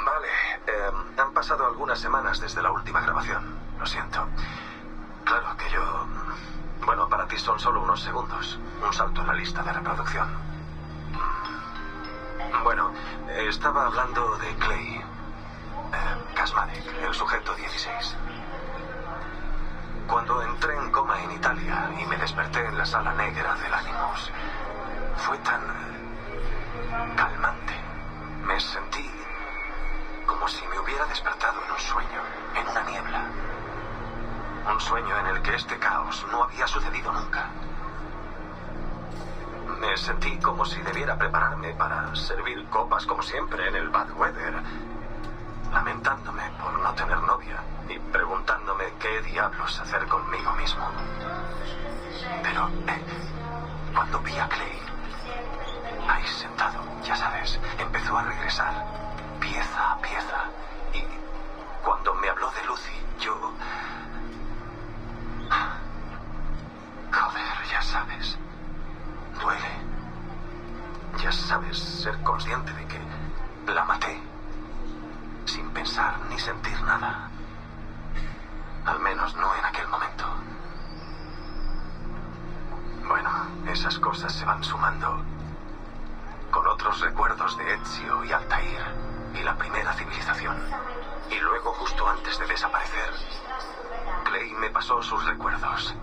Vale, han pasado algunas semanas desde la última grabación. Lo siento. Claro que yo... Bueno, para ti son solo unos segundos. Un salto en la lista de reproducción. Bueno, estaba hablando de Clay. Kasmanek, el sujeto 16. Cuando entré en coma en Italia y me desperté en la sala negra del Animus, fue tan calmante. Me sentí como si me hubiera despertado en un sueño, en una niebla. Un sueño en el que este caos no había sucedido nunca. Me sentí como si debiera prepararme para servir copas como siempre en el Bad Weather, lamentándome por no tener novia y preguntándome qué diablos hacer conmigo mismo. Pero cuando vi a Clay, ahí sentado, ya sabes, empezó a regresar, pieza a pieza. Y cuando me habló de Lucy, yo... Joder, ya sabes, duele. Ya sabes, ser consciente de que la maté, sin pensar ni sentir nada. Al menos no en aquel momento. Bueno, esas cosas se van sumando con otros recuerdos de Ezio y Altair y la primera civilización. Y luego, justo antes de desaparecer, Clay me pasó sus recuerdos.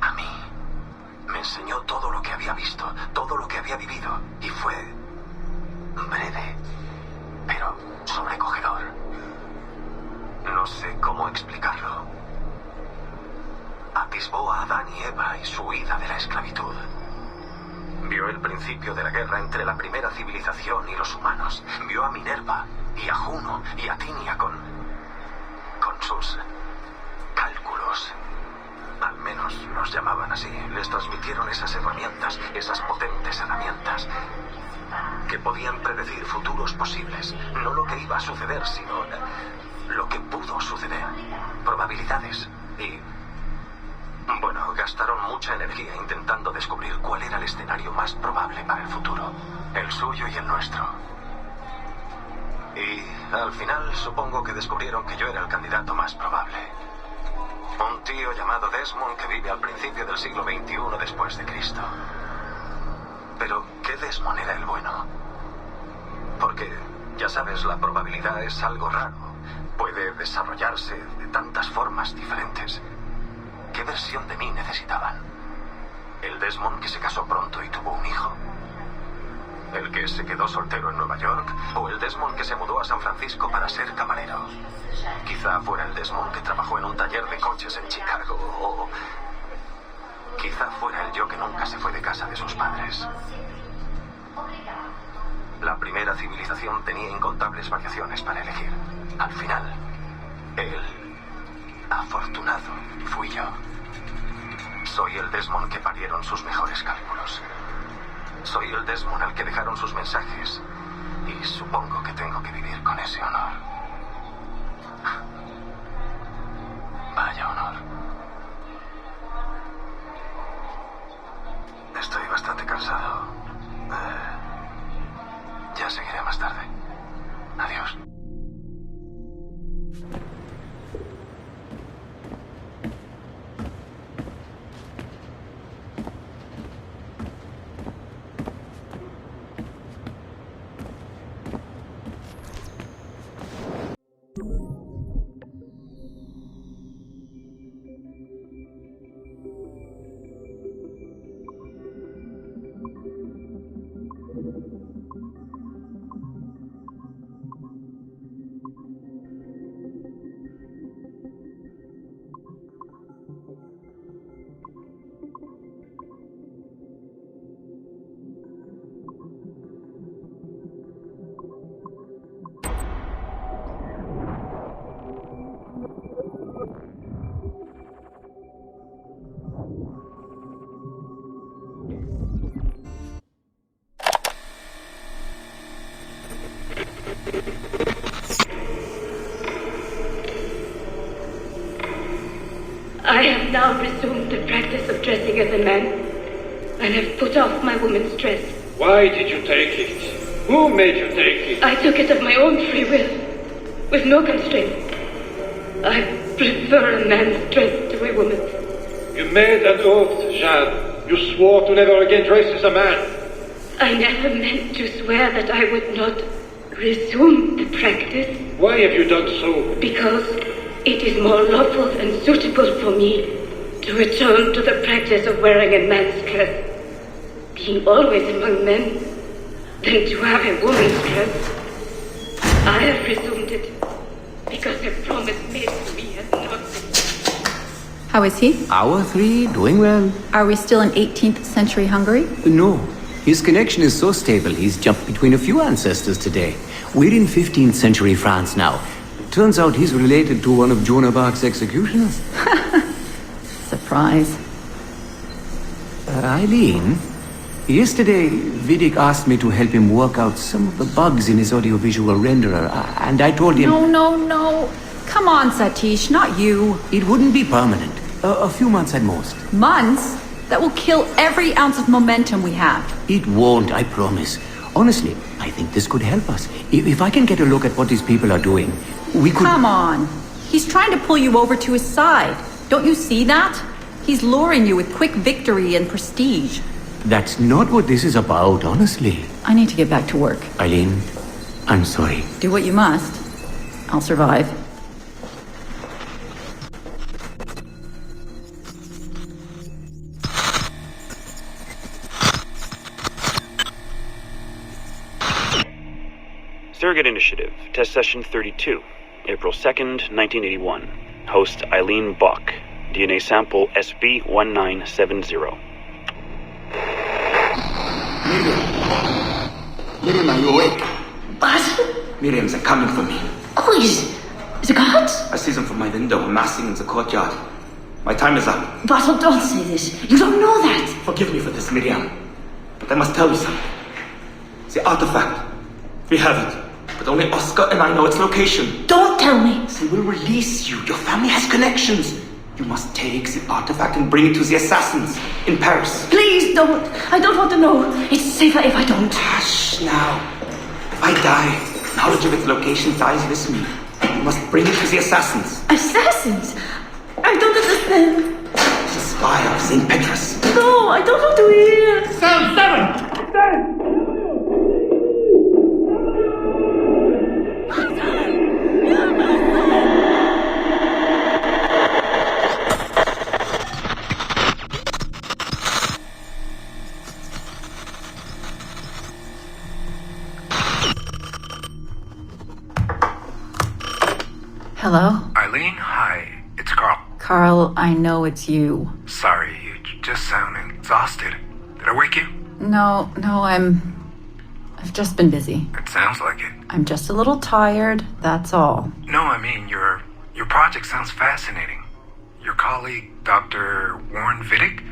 A mí. Me enseñó todo lo que había visto, todo lo que había vivido. Y fue breve, pero sobrecogedor. No sé cómo explicarlo. Atisbó a Adán y Eva y su huida de la esclavitud. Vio el principio de la guerra entre la primera civilización y los humanos. Vio a Minerva y a Juno y a Tinia con sus cálculos. Al menos los llamaban así. Les transmitieron esas herramientas, esas potentes herramientas, que podían predecir futuros posibles. No lo que iba a suceder, sino lo que pudo suceder. Probabilidades. Y... bueno, gastaron mucha energía intentando descubrir cuál era el escenario más probable para el futuro. El suyo y el nuestro. Y al final supongo que descubrieron que yo era el candidato más probable. Un tío llamado Desmond que vive al principio del siglo XXI después de Cristo. Pero, ¿qué Desmond era el bueno? Porque, ya sabes, la probabilidad es algo raro. Puede desarrollarse de tantas formas diferentes. ¿Qué versión de mí necesitaban? ¿El Desmond que se casó pronto y tuvo un hijo? ¿El que se quedó soltero en Nueva York? ¿O el Desmond que se mudó a San Francisco para ser camarero? Quizá fuera el Desmond que trabajó en un taller de coches en Chicago. O quizá fuera el yo que nunca se fue de casa de sus padres. La primera civilización tenía incontables variaciones para elegir. Al final, el afortunado fui yo. Soy el Desmond que parieron sus mejores cálculos. Soy el Desmond al que dejaron sus mensajes. Y supongo que tengo que vivir con ese honor. Vaya honor. Estoy bastante cansado. Ya seguiré más tarde. Adiós. have now resumed the practice of dressing as a man, and have put off my woman's dress. Why did you take it? Who made you take it? I took it of my own free will, with no constraint. I prefer a man's dress to a woman's. You made an oath, Jeanne. You swore to never again dress as a man. I never meant to swear that I would not resume the practice. Why have you done so? Because it is more lawful and suitable for me to return to the practice of wearing a man's dress, being always among men, than to have a woman's dress. I have resumed it because a promise made to me has not been. How is he? Hour 3, doing well. Are we still in 18th century Hungary? No, his connection is so stable he's jumped between a few ancestors today. We're in 15th century France now. Turns out he's related to one of Joan of Arc's executioners. Surprise. Eileen, yesterday Vidic asked me to help him work out some of the bugs in his audiovisual renderer, and I told him... No. Come on, Satish, not you. It wouldn't be permanent. A few months at most. Months? That will kill every ounce of momentum we have. It won't, I promise. Honestly, I think this could help us. If I can get a look at what these people are doing, we could... Come on. He's trying to pull you over to his side. Don't you see that? He's luring you with quick victory and prestige. That's not what this is about, honestly. I need to get back to work. Eileen, I'm sorry. Do what you must. I'll survive. Surrogate Initiative, Test Session 32, April 2nd, 1981. Host Eileen Bach. DNA sample SB1970. Miriam, are you awake? What? Miriam, they're coming for me. Oh, is it God? I see them from my window, amassing in the courtyard. My time is up. Battle, don't say this. You don't know that. Forgive me for this, Miriam. But I must tell you something. The artifact. We have it. But only Oscar and I know its location. Don't tell me. They will release you. Your family has connections. You must take the artifact and bring it to the assassins in Paris. Please don't. I don't want to know. It's safer if I don't. Hush now. If I die, knowledge of its location dies with me. You must bring it to the assassins. Assassins? I don't understand. The spire of St. Petrus. No, I don't want to hear. Sound 7! Hello? Eileen, hi. It's Carl. Carl, I know it's you. Sorry, you just sound exhausted. Did I wake you? No, I've just been busy. It sounds like it. I'm just a little tired, that's all. No, I mean, your project sounds fascinating. Your colleague, Dr. Warren Vidic,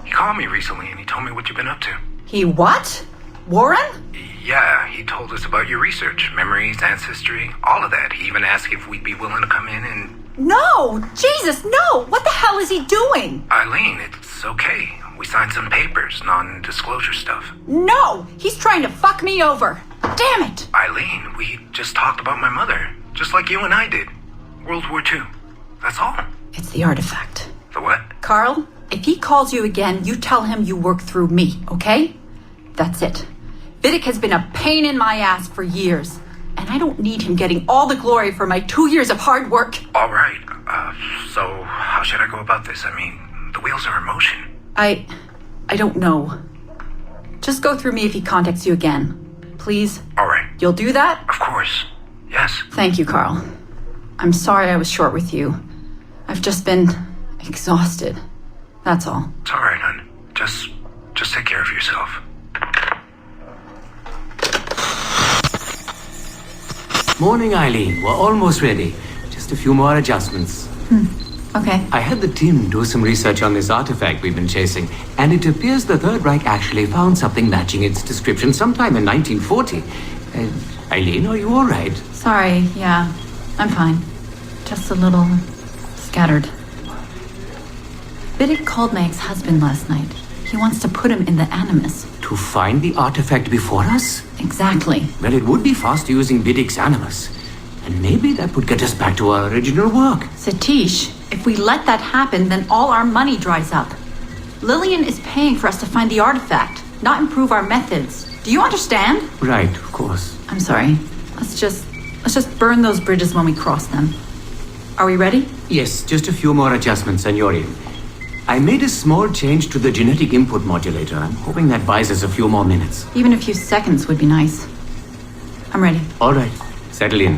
he called me recently and he told me what you've been up to. He what? Warren? Yeah, he told us about your research, memories, ancestry, all of that. He even asked if we'd be willing to come in and... No! Jesus, no! What the hell is he doing? Eileen, it's okay. We signed some papers, non-disclosure stuff. No! He's trying to fuck me over! Damn it! Eileen, we just talked about my mother, just like you and I did. World War II. That's all. It's the artifact. The what? Carl, if he calls you again, you tell him you work through me, okay? That's it. Vidic has been a pain in my ass for years, and I don't need him getting all the glory for my 2 years of hard work. All right. So how should I go about this? I mean, the wheels are in motion. I don't know. Just go through me if he contacts you again. Please? All right. You'll do that? Of course. Yes. Thank you, Carl. I'm sorry I was short with you. I've just been exhausted. That's all. It's all right, hon. Just take care of yourself. Morning, Eileen. We're almost ready. Just a few more adjustments. Okay. I had the team do some research on this artifact we've been chasing, and it appears the Third Reich actually found something matching its description sometime in 1940. Eileen, are you all right? Sorry, yeah. I'm fine. Just a little scattered. Vidic called my ex-husband last night. He wants to put him in the Animus. To find the artifact before us? Exactly. Well, it would be faster using Vidic's Animus. And maybe that would get us back to our original work. Satish, if we let that happen, then all our money dries up. Lillian is paying for us to find the artifact, not improve our methods. Do you understand? Right, of course. I'm sorry. Let's just burn those bridges when we cross them. Are we ready? Yes, just a few more adjustments, Senorian. I made a small change to the genetic input modulator. I'm hoping that buys us a few more minutes. Even a few seconds would be nice. I'm ready. All right, settle in.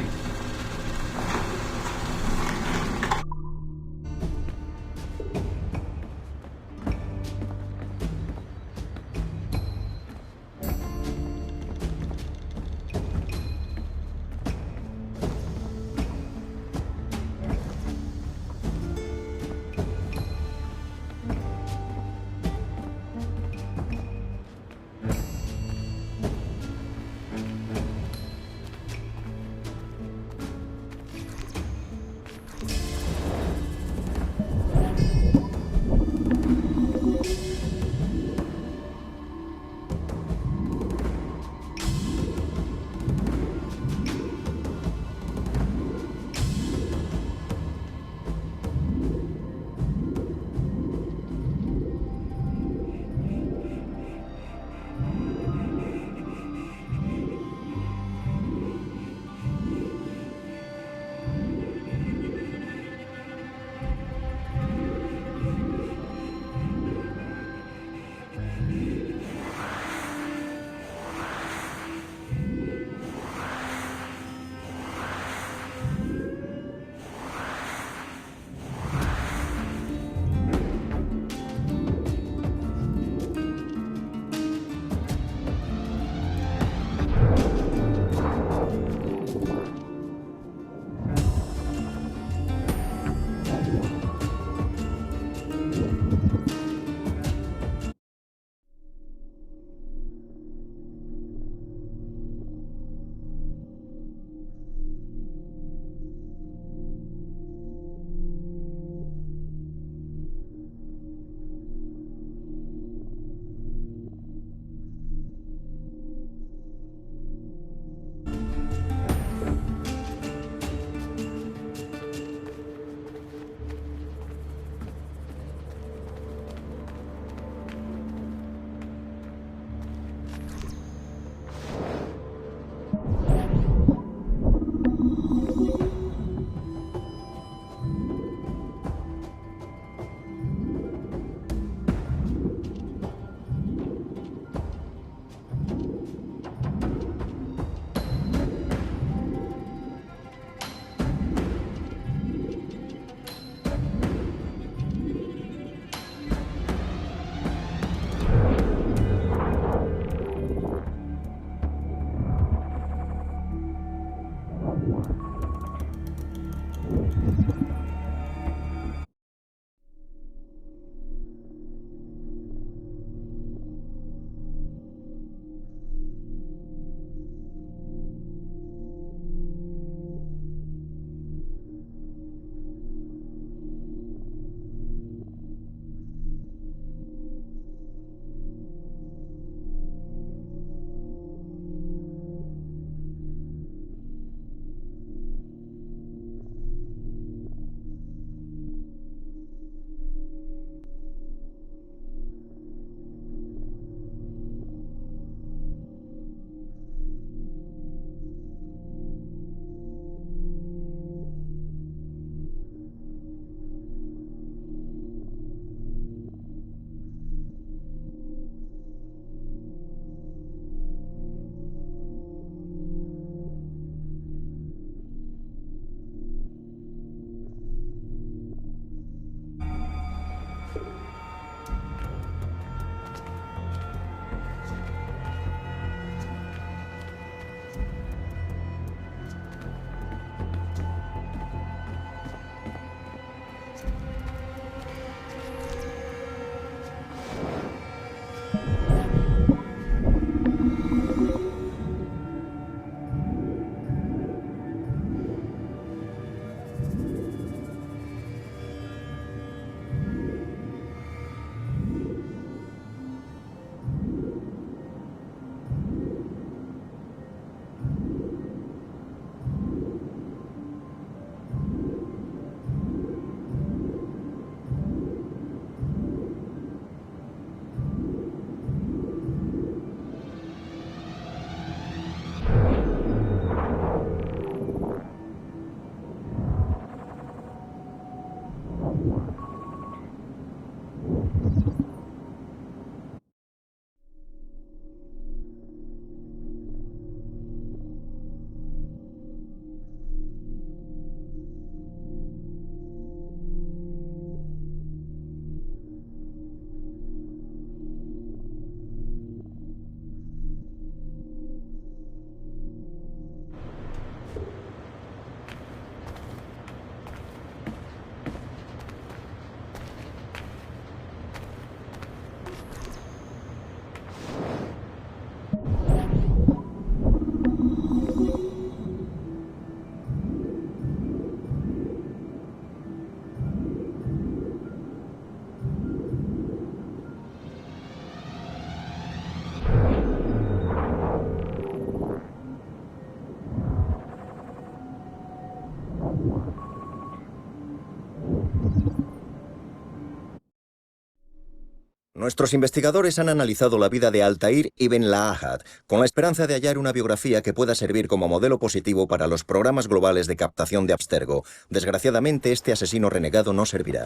Nuestros investigadores han analizado la vida de Altair ibn Lahad, con la esperanza de hallar una biografía que pueda servir como modelo positivo para los programas globales de captación de Abstergo. Desgraciadamente, este asesino renegado no servirá.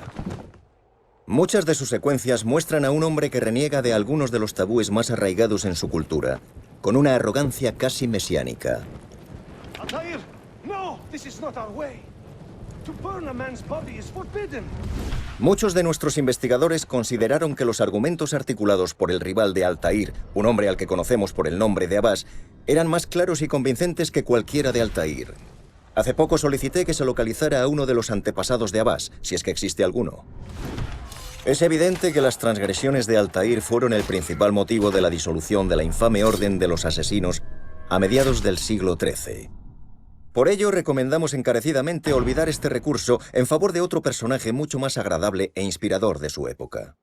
Muchas de sus secuencias muestran a un hombre que reniega de algunos de los tabúes más arraigados en su cultura, con una arrogancia casi mesiánica. Altair, no, this is not our way. To burn a man's body is forbidden. Muchos de nuestros investigadores consideraron que los argumentos articulados por el rival de Altair, un hombre al que conocemos por el nombre de Abbas, eran más claros y convincentes que cualquiera de Altair. Hace poco solicité que se localizara a uno de los antepasados de Abbas, si es que existe alguno. Es evidente que las transgresiones de Altair fueron el principal motivo de la disolución de la infame Orden de los Asesinos a mediados del siglo XIII. Por ello, recomendamos encarecidamente olvidar este recurso en favor de otro personaje mucho más agradable e inspirador de su época.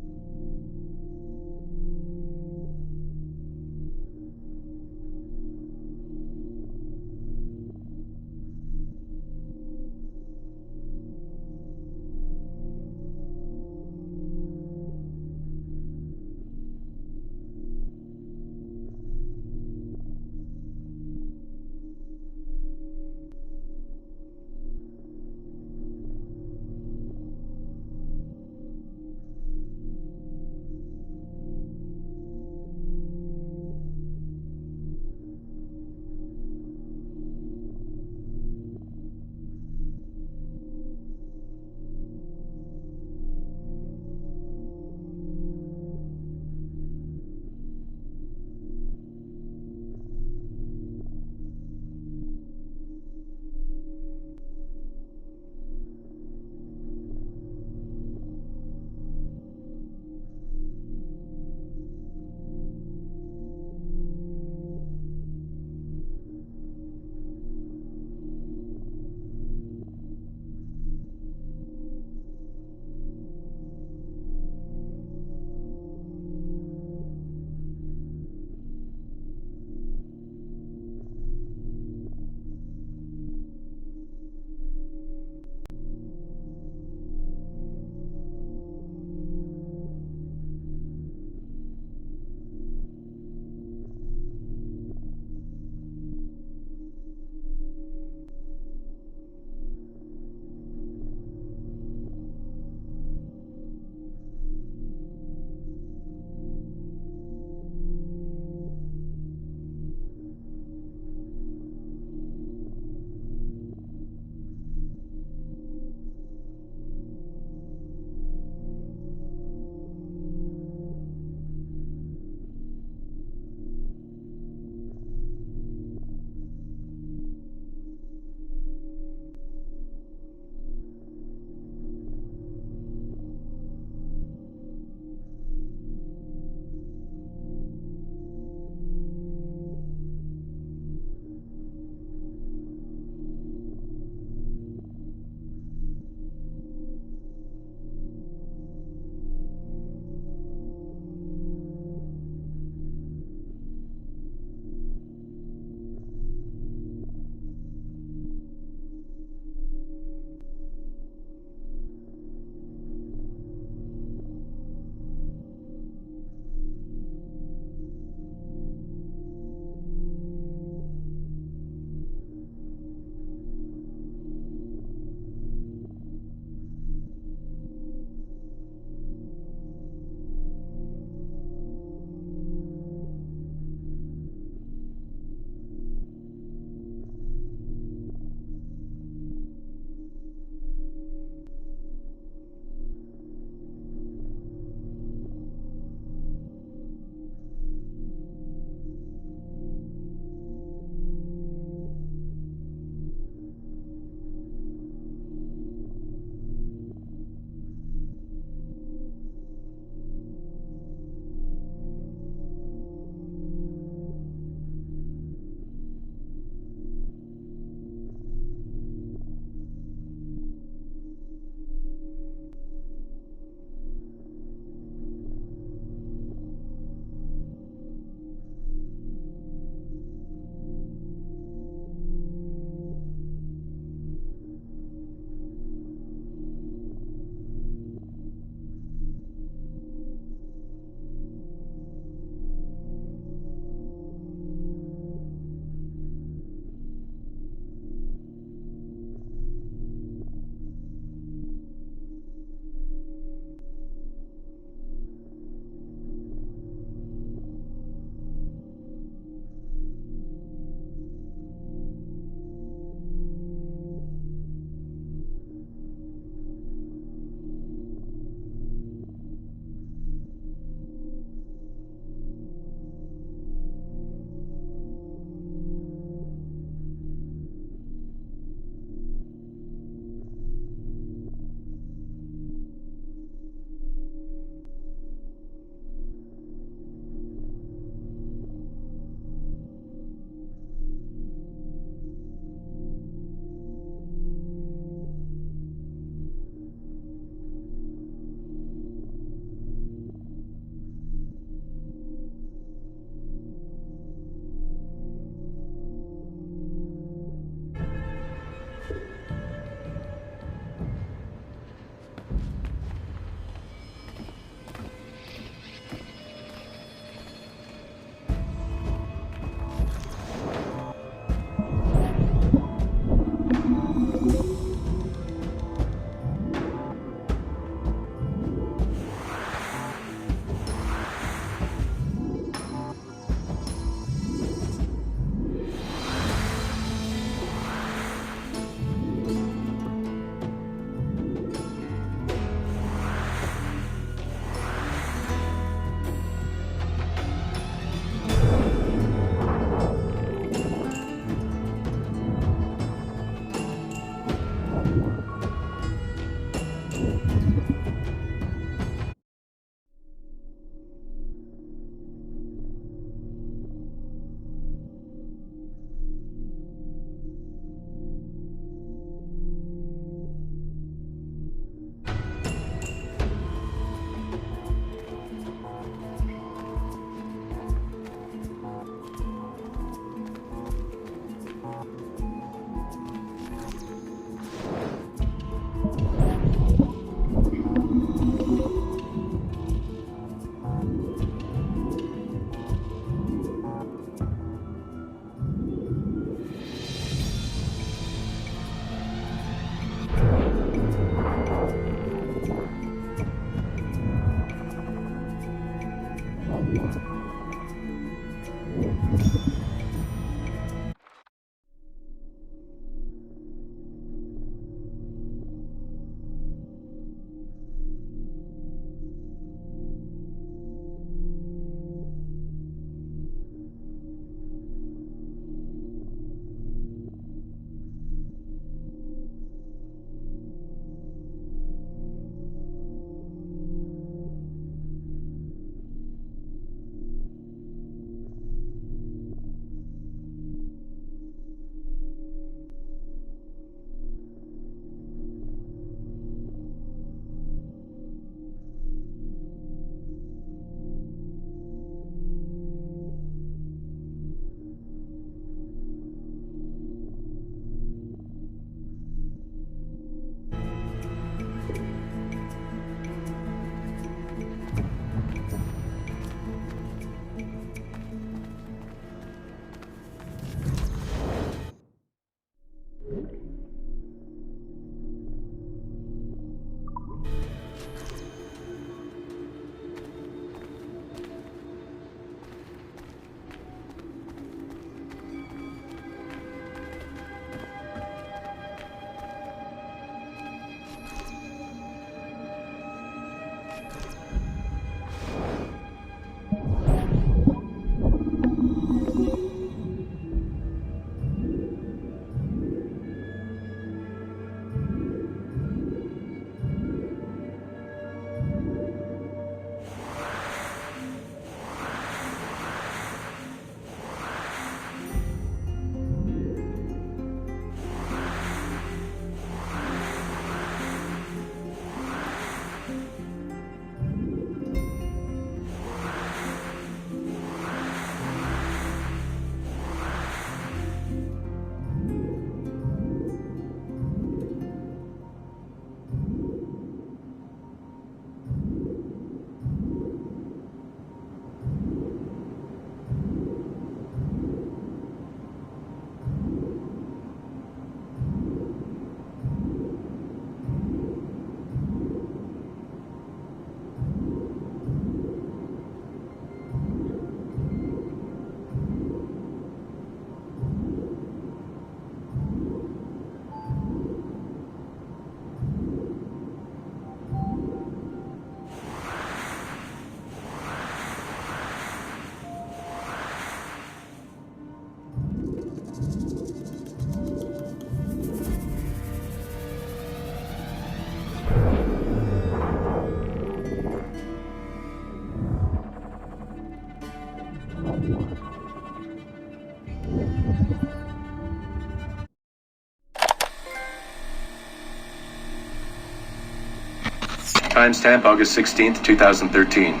Timestamp August 16th, 2013.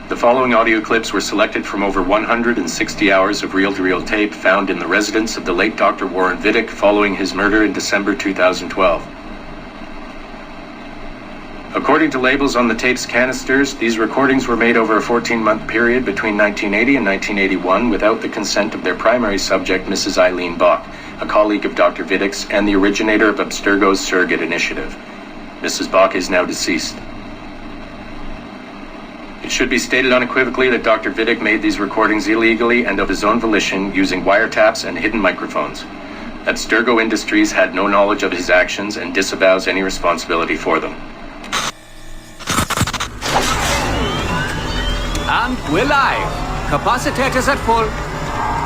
The following audio clips were selected from over 160 hours of reel-to-reel tape found in the residence of the late Dr. Warren Vidic following his murder in December 2012. According to labels on the tape's canisters, these recordings were made over a 14-month period between 1980 and 1981 without the consent of their primary subject, Mrs. Eileen Bach, a colleague of Dr. Vidic's and the originator of Abstergo's surrogate initiative. Mrs. Bach is now deceased. It should be stated unequivocally that Dr. Vidic made these recordings illegally and of his own volition using wiretaps and hidden microphones. Abstergo Industries had no knowledge of his actions and disavows any responsibility for them. And we're live. Capacitors at full.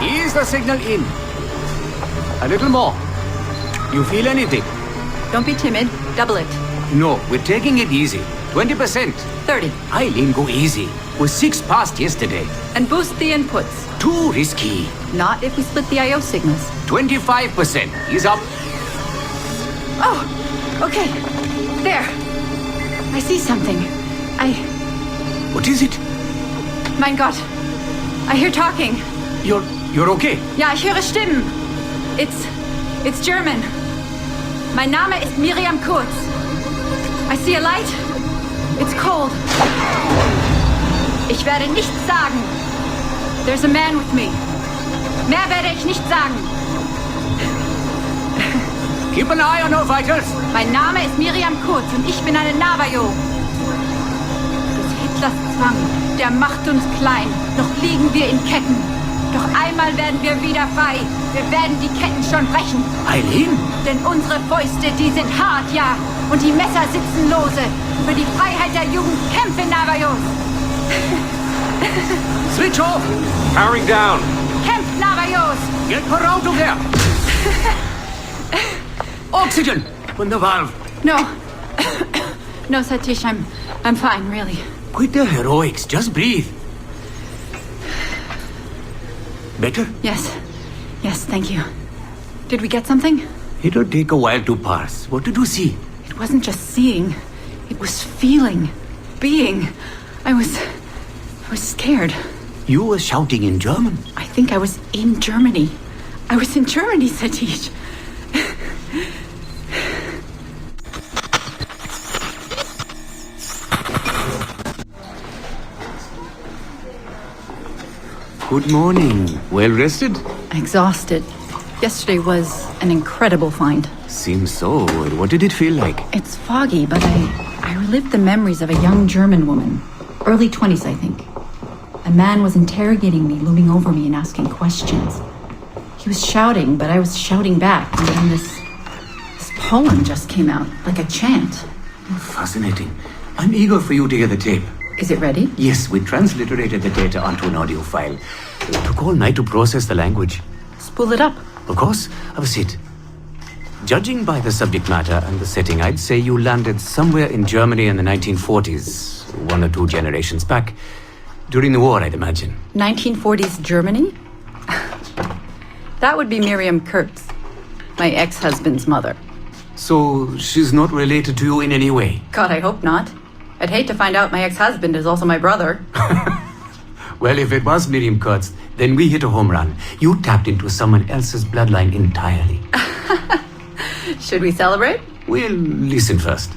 Ease the signal in. A little more. You feel anything? Don't be timid. Double it. No, we're taking it easy. 20%. 30. Eileen, go easy. We're 6 past yesterday. And boost the inputs. Too risky. Not if we split the I/O signals. 25%. He's up. Oh, okay. There. I see something. What is it? Mein Gott. I hear talking. You're okay? Ja, ich höre Stimmen. It's German. Mein Name ist Miriam Kurz. I see a light. It's cold. Ich werde nichts sagen. There's a man with me. Mehr werde ich nicht sagen. Keep an eye on our fighters. Mein Name ist Miriam Kurz und ich bin eine Navajo. Des Hitlers Zwang, der macht uns klein. Noch liegen wir in Ketten. Doch einmal werden wir wieder frei. Wir werden die Ketten schon brechen. Eileen? Denn unsere Fäuste, die sind hart, ja. Und die Messer sitzen lose. Für die Freiheit der Jugend kämpfen Navajos. Switch off. Powering down. Kämpft Navajos. Get her out of there. Oxygen from the valve. No. No, Satish, I'm fine, really. Quit the heroics. Just breathe. Better? Yes, thank you. Did we get something? It'll take a while to parse. What did you see? It wasn't just seeing. It was feeling. Being. I was scared. You were shouting in German? I think I was in Germany. I was in Germany, Satish. Good morning. Well rested? Exhausted. Yesterday was an incredible find. Seems so. What did it feel like? It's foggy, but I relived the memories of a young German woman. Early 20s, I think. A man was interrogating me, looming over me and asking questions. He was shouting, but I was shouting back. And then this poem just came out, like a chant. Fascinating. I'm eager for you to hear the tape. Is it ready? Yes, we transliterated the data onto an audio file. It took all night to process the language. Spool it up. Of course, have a seat. Judging by the subject matter and the setting, I'd say you landed somewhere in Germany in the 1940s, 1 or 2 generations back. During the war, I'd imagine. 1940s Germany? That would be Miriam Kurtz, my ex-husband's mother. So she's not related to you in any way? God, I hope not. I'd hate to find out my ex-husband is also my brother. Well, if it was Miriam Kurtz, then we hit a home run. You tapped into someone else's bloodline entirely. Should we celebrate? We'll listen first.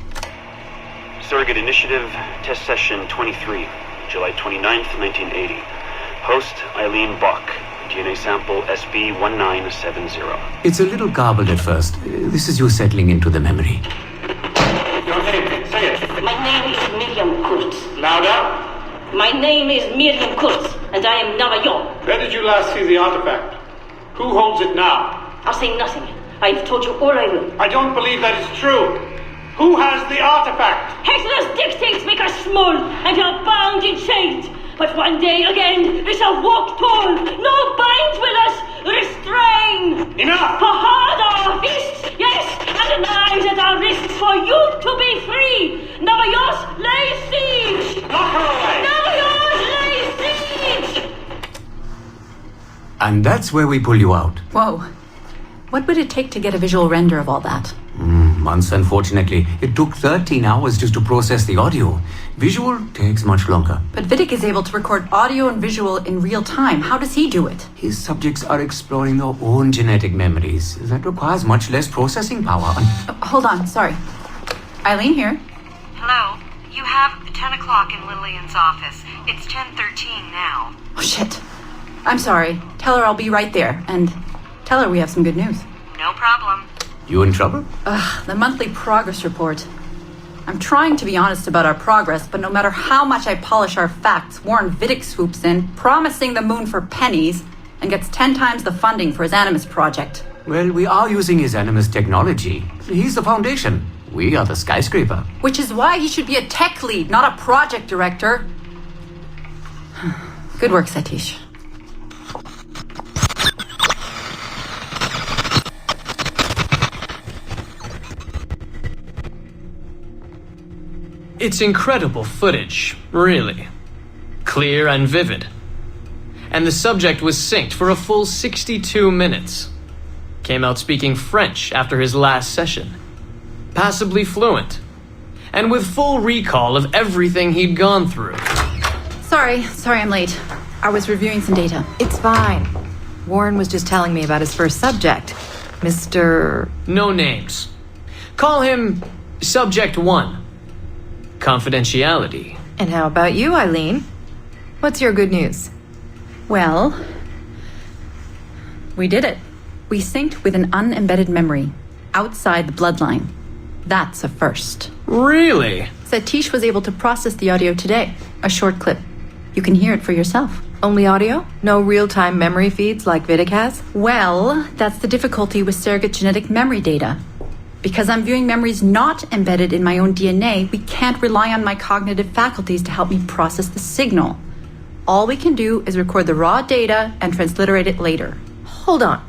Surrogate Initiative, Test Session 23, July 29th, 1980. Host, Eileen Bach. DNA sample SB1970. It's a little garbled at first. This is you settling into the memory. Your name, say it. My name is Miriam Kurtz. Louder. My name is Miriam Kurtz, and I am Navajo. Where did you last see the artifact? Who holds it now? I'll say nothing. I've told you all I will. I don't believe that is true. Who has the artifact? Hitler's dictates make us small, and you're bound in chains. But one day again, we shall walk tall. No binds will us restrain. Enough! For hard our fists, yes, and the knives at our wrists for you to be free. Navajos lay siege. Knock her away. Navajos lay siege. And that's where we pull you out. Whoa. What would it take to get a visual render of all that? Months, unfortunately. It took 13 hours just to process the audio. Visual takes much longer. But Vidic is able to record audio and visual in real time. How does he do it? His subjects are exploring their own genetic memories. That requires much less processing power. Hold on, sorry. Eileen here. Hello. You have 10 o'clock in Lillian's office. It's 10:13 now. Oh, shit. I'm sorry. Tell her I'll be right there. And tell her we have some good news. No problem. You in trouble? The monthly progress report. I'm trying to be honest about our progress, but no matter how much I polish our facts, Warren Vidic swoops in, promising the moon for pennies, and gets 10 times the funding for his Animus project. Well, we are using his Animus technology. He's the foundation. We are the skyscraper. Which is why he should be a tech lead, not a project director. Good work, Satish. It's incredible footage, really. Clear and vivid. And the subject was synced for a full 62 minutes. Came out speaking French after his last session. Passably fluent. And with full recall of everything he'd gone through. Sorry I'm late. I was reviewing some data. It's fine. Warren was just telling me about his first subject. Mr. No names. Call him Subject 1. Confidentiality. And how about you, Eileen? What's your good news? Well, we did it. We synced with an unembedded memory outside the bloodline. That's a first. Really? Satish was able to process the audio today. A short clip. You can hear it for yourself. Only audio? No real-time memory feeds like Vidic has? Well, that's the difficulty with surrogate genetic memory data. Because I'm viewing memories not embedded in my own DNA, we can't rely on my cognitive faculties to help me process the signal. All we can do is record the raw data and transliterate it later. Hold on.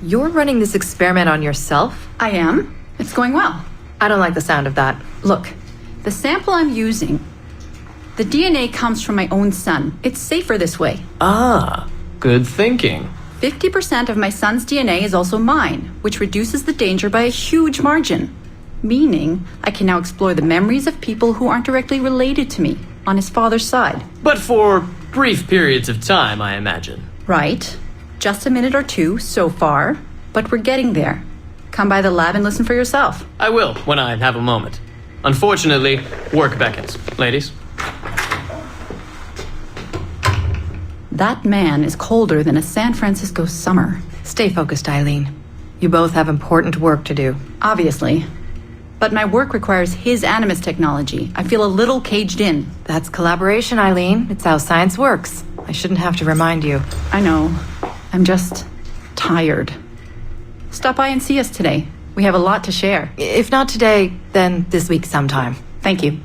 You're running this experiment on yourself? I am. It's going well. I don't like the sound of that. Look, the sample I'm using, the DNA comes from my own son. It's safer this way. Ah, good thinking. 50% of my son's DNA is also mine, which reduces the danger by a huge margin. Meaning, I can now explore the memories of people who aren't directly related to me on his father's side. But for brief periods of time, I imagine. Right. Just a minute or two so far, but we're getting there. Come by the lab and listen for yourself. I will, when I have a moment. Unfortunately, work beckons. Ladies? That man is colder than a San Francisco summer. Stay focused, Eileen. You both have important work to do. Obviously. But my work requires his Animus technology. I feel a little caged in. That's collaboration, Eileen. It's how science works. I shouldn't have to remind you. I know. I'm just tired. Stop by and see us today. We have a lot to share. If not today, then this week sometime. Thank you.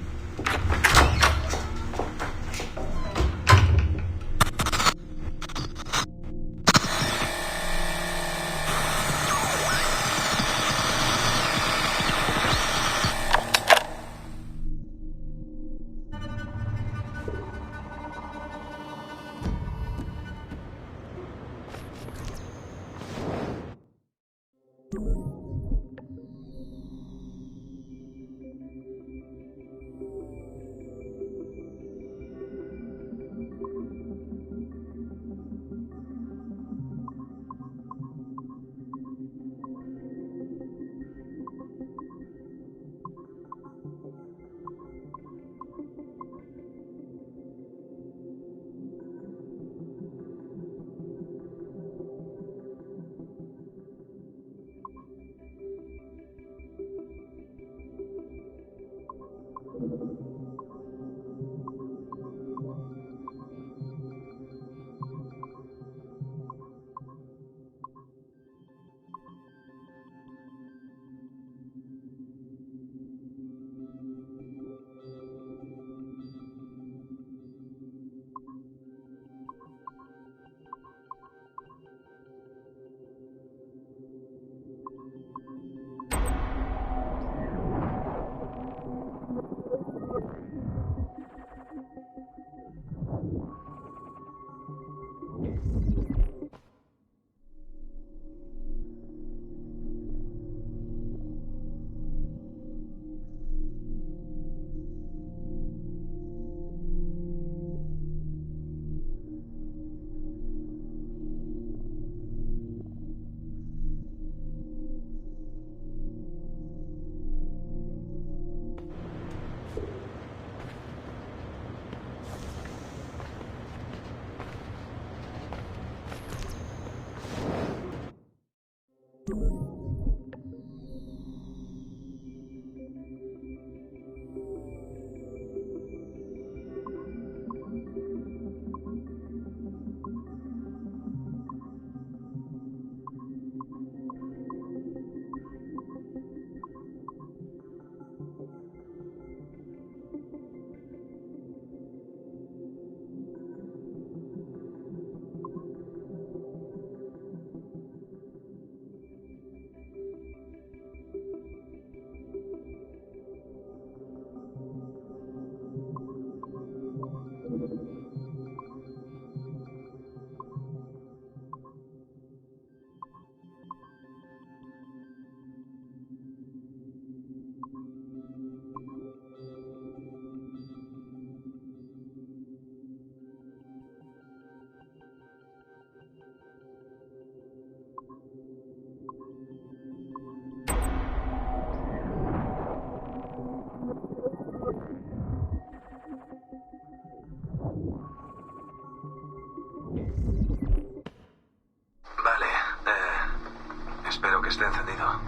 sonido.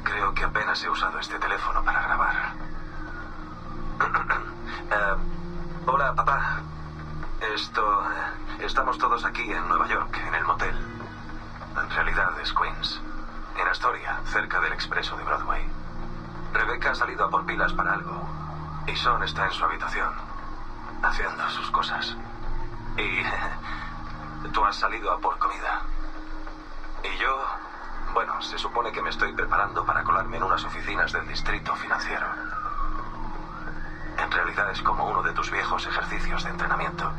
Creo que apenas he usado este teléfono para grabar. Hola, papá. Estamos todos aquí en Nueva York, en el motel. En realidad es Queens, en Astoria, cerca del expreso de Broadway. Rebecca ha salido a por pilas para algo. Y Son está en su habitación, haciendo sus cosas. Y tú has salido a por comida. Y yo, bueno, se supone que me estoy preparando para colarme en unas oficinas del distrito financiero. En realidad es como uno de tus viejos ejercicios de entrenamiento.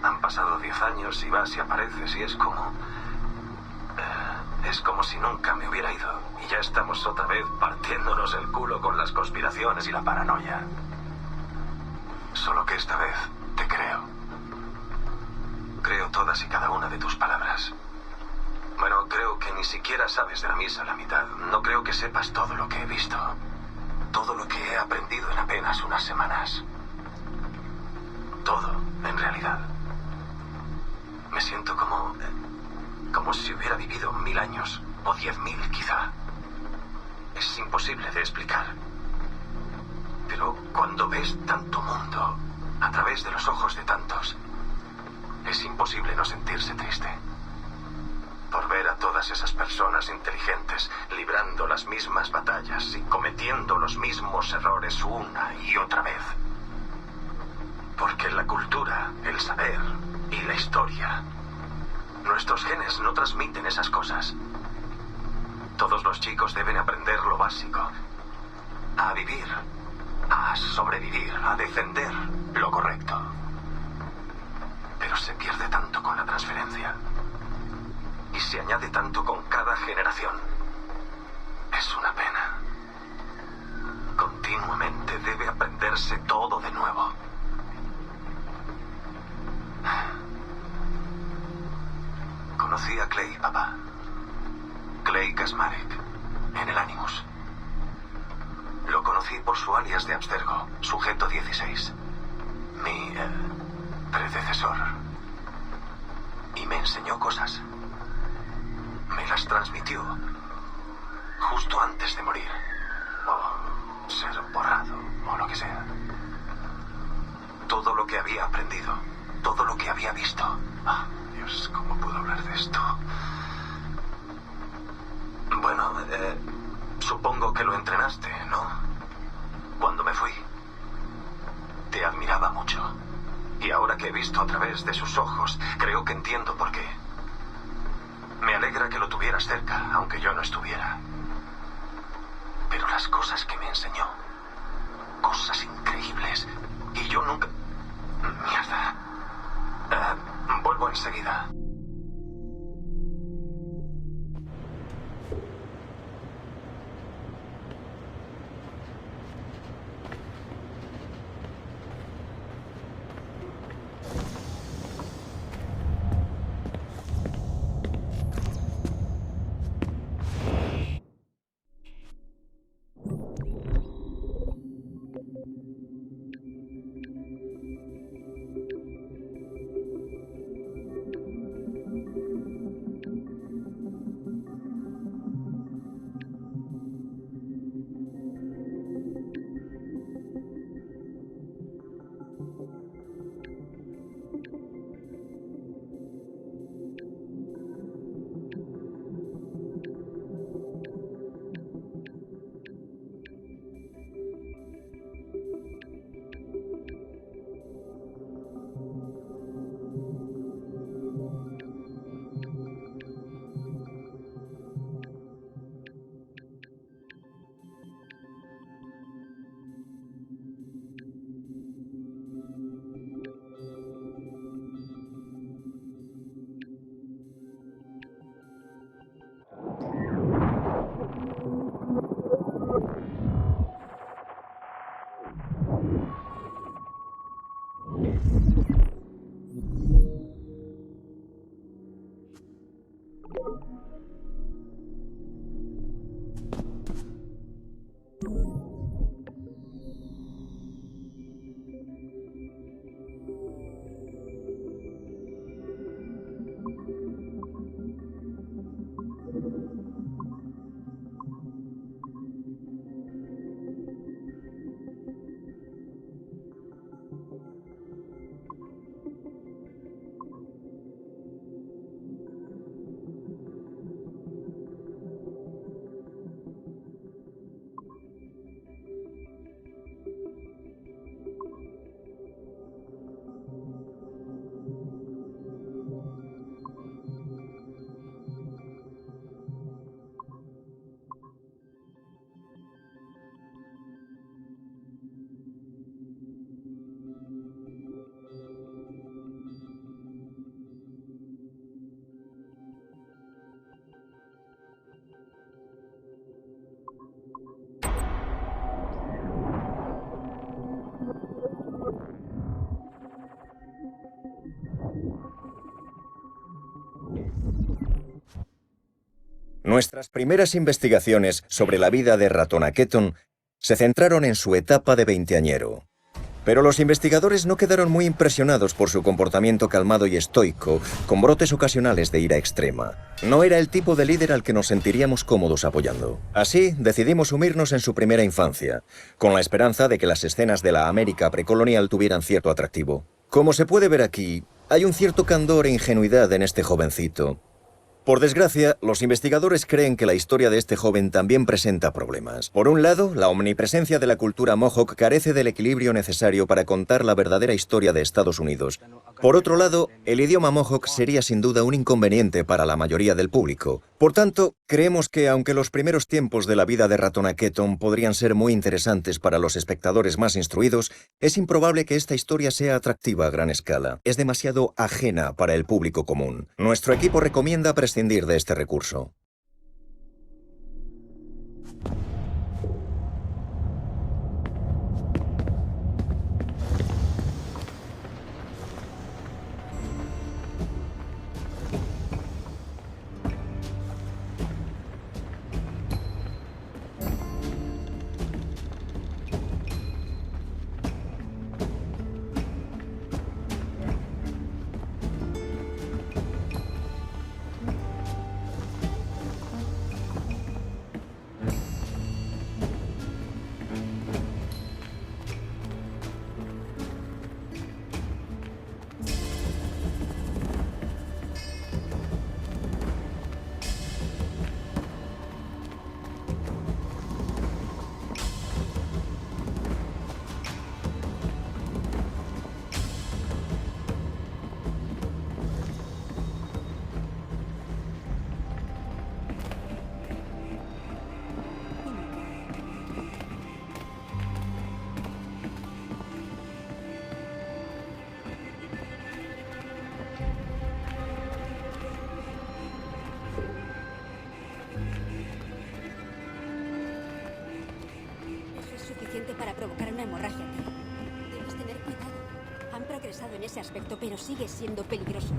Han pasado 10 años y vas y apareces y es como... es como si nunca me hubiera ido. Y ya estamos otra vez partiéndonos el culo con las conspiraciones y la paranoia. Solo que esta vez te creo. Creo todas y cada una de tus palabras. Bueno, creo que ni siquiera sabes de la misa la mitad. No creo que sepas todo lo que he visto. Todo lo que he aprendido en apenas unas semanas. Todo, en realidad. Me siento como si hubiera vivido 1000 años, o 10.000 quizá. Es imposible de explicar. Pero cuando ves tanto mundo a través de los ojos de tantos, es imposible no sentirse triste. Por ver a todas esas personas inteligentes librando las mismas batallas y cometiendo los mismos errores una y otra vez. Porque la cultura, el saber y la historia, nuestros genes no transmiten esas cosas. Todos los chicos deben aprender lo básico. A vivir, a sobrevivir, a defender lo correcto. Pero se pierde tanto con la transferencia. Y se añade tanto con cada generación. Es una pena. Continuamente debe aprenderse todo de nuevo. Conocí a Clay, papá. Clay Kasmarek, en el Animus. Lo conocí por su alias de Abstergo, sujeto 16. Mi predecesor. Y me enseñó cosas. Me las transmitió justo antes de morir. O ser borrado, o lo que sea. Todo lo que había aprendido, todo lo que había visto. Dios, ¿cómo puedo hablar de esto? Bueno, supongo que lo entrenaste, ¿no? Cuando me fui. Te admiraba mucho. Y ahora que he visto a través de sus ojos, creo que entiendo por qué. Me alegra que lo tuvieras cerca, aunque yo no estuviera. Pero las cosas que me enseñó, cosas increíbles, y yo nunca... Mierda. Vuelvo enseguida. Nuestras primeras investigaciones sobre la vida de Ratonaketon se centraron en su etapa de veinteañero. Pero los investigadores no quedaron muy impresionados por su comportamiento calmado y estoico, con brotes ocasionales de ira extrema. No era el tipo de líder al que nos sentiríamos cómodos apoyando. Así, decidimos sumirnos en su primera infancia, con la esperanza de que las escenas de la América precolonial tuvieran cierto atractivo. Como se puede ver aquí, hay un cierto candor e ingenuidad en este jovencito. Por desgracia, los investigadores creen que la historia de este joven también presenta problemas. Por un lado, la omnipresencia de la cultura Mohawk carece del equilibrio necesario para contar la verdadera historia de Estados Unidos. Por otro lado, el idioma Mohawk sería sin duda un inconveniente para la mayoría del público. Por tanto, creemos que aunque los primeros tiempos de la vida de Ratonaketon podrían ser muy interesantes para los espectadores más instruidos, es improbable que esta historia sea atractiva a gran escala. Es demasiado ajena para el público común. Nuestro equipo recomienda prescindir de este recurso. Para provocar una hemorragia. Debes tener cuidado. Han progresado en ese aspecto, pero sigue siendo peligroso.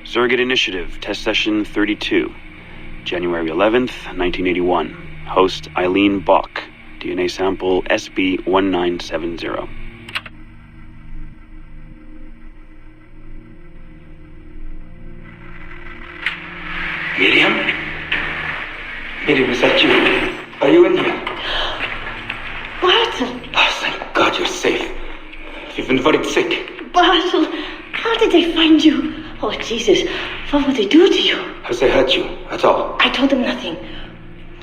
Surrogate Initiative, Test Session 32, January 11th, 1981. Host Eileen Bach, DNA sample SB1970. Miriam? Miriam, is that you? Are you in here? Bartle! Oh, thank God you're safe. You've been very sick. Bartle! How did they find you? Oh, Jesus. What would they do to you? Has they hurt you at all? I told them nothing.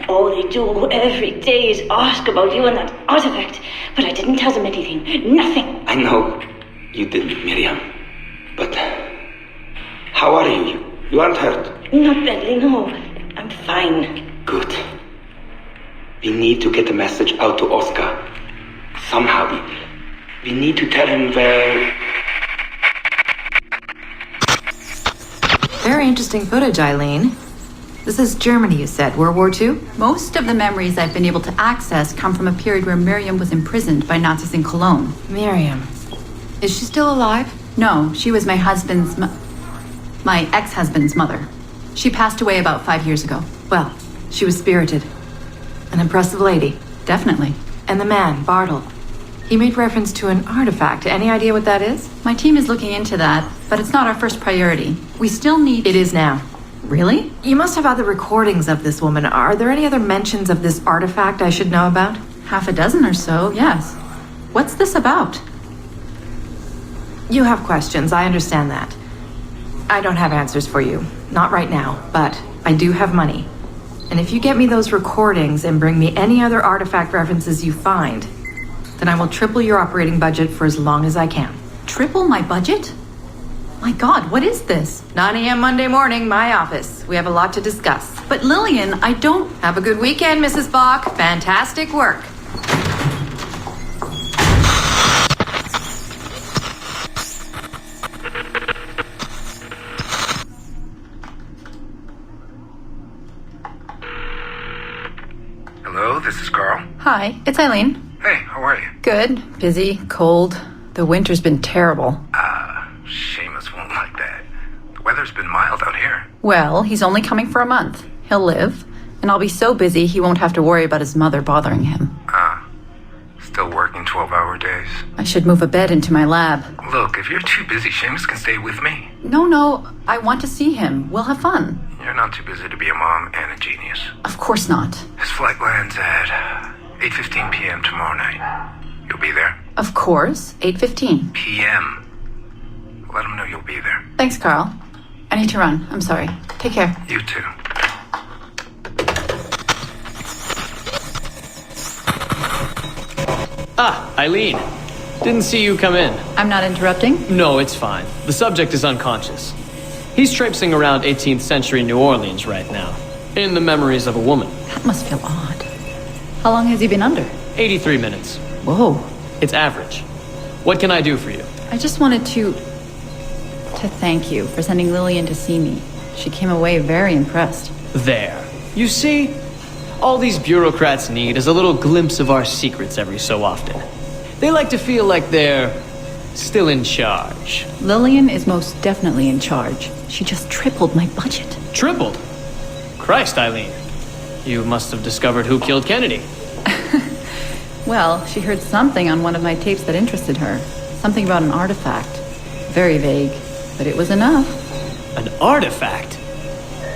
All they do every day is ask about you and that artifact. But I didn't tell them anything. Nothing. I know you didn't, Miriam. But how are you? You aren't hurt? Not badly, no. I'm fine. Good. We need to get the message out to Oscar. Somehow. We need to tell him where... Very interesting footage, Eileen. This is Germany, you said. World War II? Most of the memories I've been able to access come from a period where Miriam was imprisoned by Nazis in Cologne. Miriam. Is she still alive? No, she was my ex-husband's mother. She passed away about 5 years ago. Well, she was spirited. An impressive lady. Definitely. And the man, Bartle. He made reference to an artifact. Any idea what that is? My team is looking into that, but it's not our first priority. We still need... It is now. Really? You must have other recordings of this woman. Are there any other mentions of this artifact I should know about? Half a dozen or so, yes. What's this about? You have questions, I understand that. I don't have answers for you. Not right now, but I do have money. And if you get me those recordings and bring me any other artifact references you find, then I will triple your operating budget for as long as I can. Triple my budget? My God, what is this? 9 a.m. Monday morning, my office. We have a lot to discuss. But Lillian, I don't... Have a good weekend, Mrs. Bach. Fantastic work. Hello, this is Carl. Hi, it's Eileen. Hey, how are you? Good. Busy. Cold. The winter's been terrible. Seamus won't like that. The weather's been mild out here. Well, he's only coming for a month. He'll live. And I'll be so busy he won't have to worry about his mother bothering him. Still working 12-hour days. I should move a bed into my lab. Look, if you're too busy, Seamus can stay with me. No. I want to see him. We'll have fun. You're not too busy to be a mom and a genius. Of course not. His flight lands at 8:15 p.m. tomorrow night. You'll be there? Of course. 8:15 p.m. Let him know you'll be there. Thanks, Carl. I need to run. I'm sorry. Take care. You too. Eileen. Didn't see you come in. I'm not interrupting? No, it's fine. The subject is unconscious. He's traipsing around 18th century New Orleans right now, in the memories of a woman. That must feel odd. How long has he been under? 83 minutes. Whoa. It's average. What can I do for you? I just wanted to thank you for sending Lillian to see me. She came away very impressed. There. You see? All these bureaucrats need is a little glimpse of our secrets every so often. They like to feel like they're still in charge. Lillian is most definitely in charge. She just tripled my budget. Tripled? Christ, Eileen. You must have discovered who killed Kennedy. Well, she heard something on one of my tapes that interested her. Something about an artifact. Very vague, but it was enough. An artifact?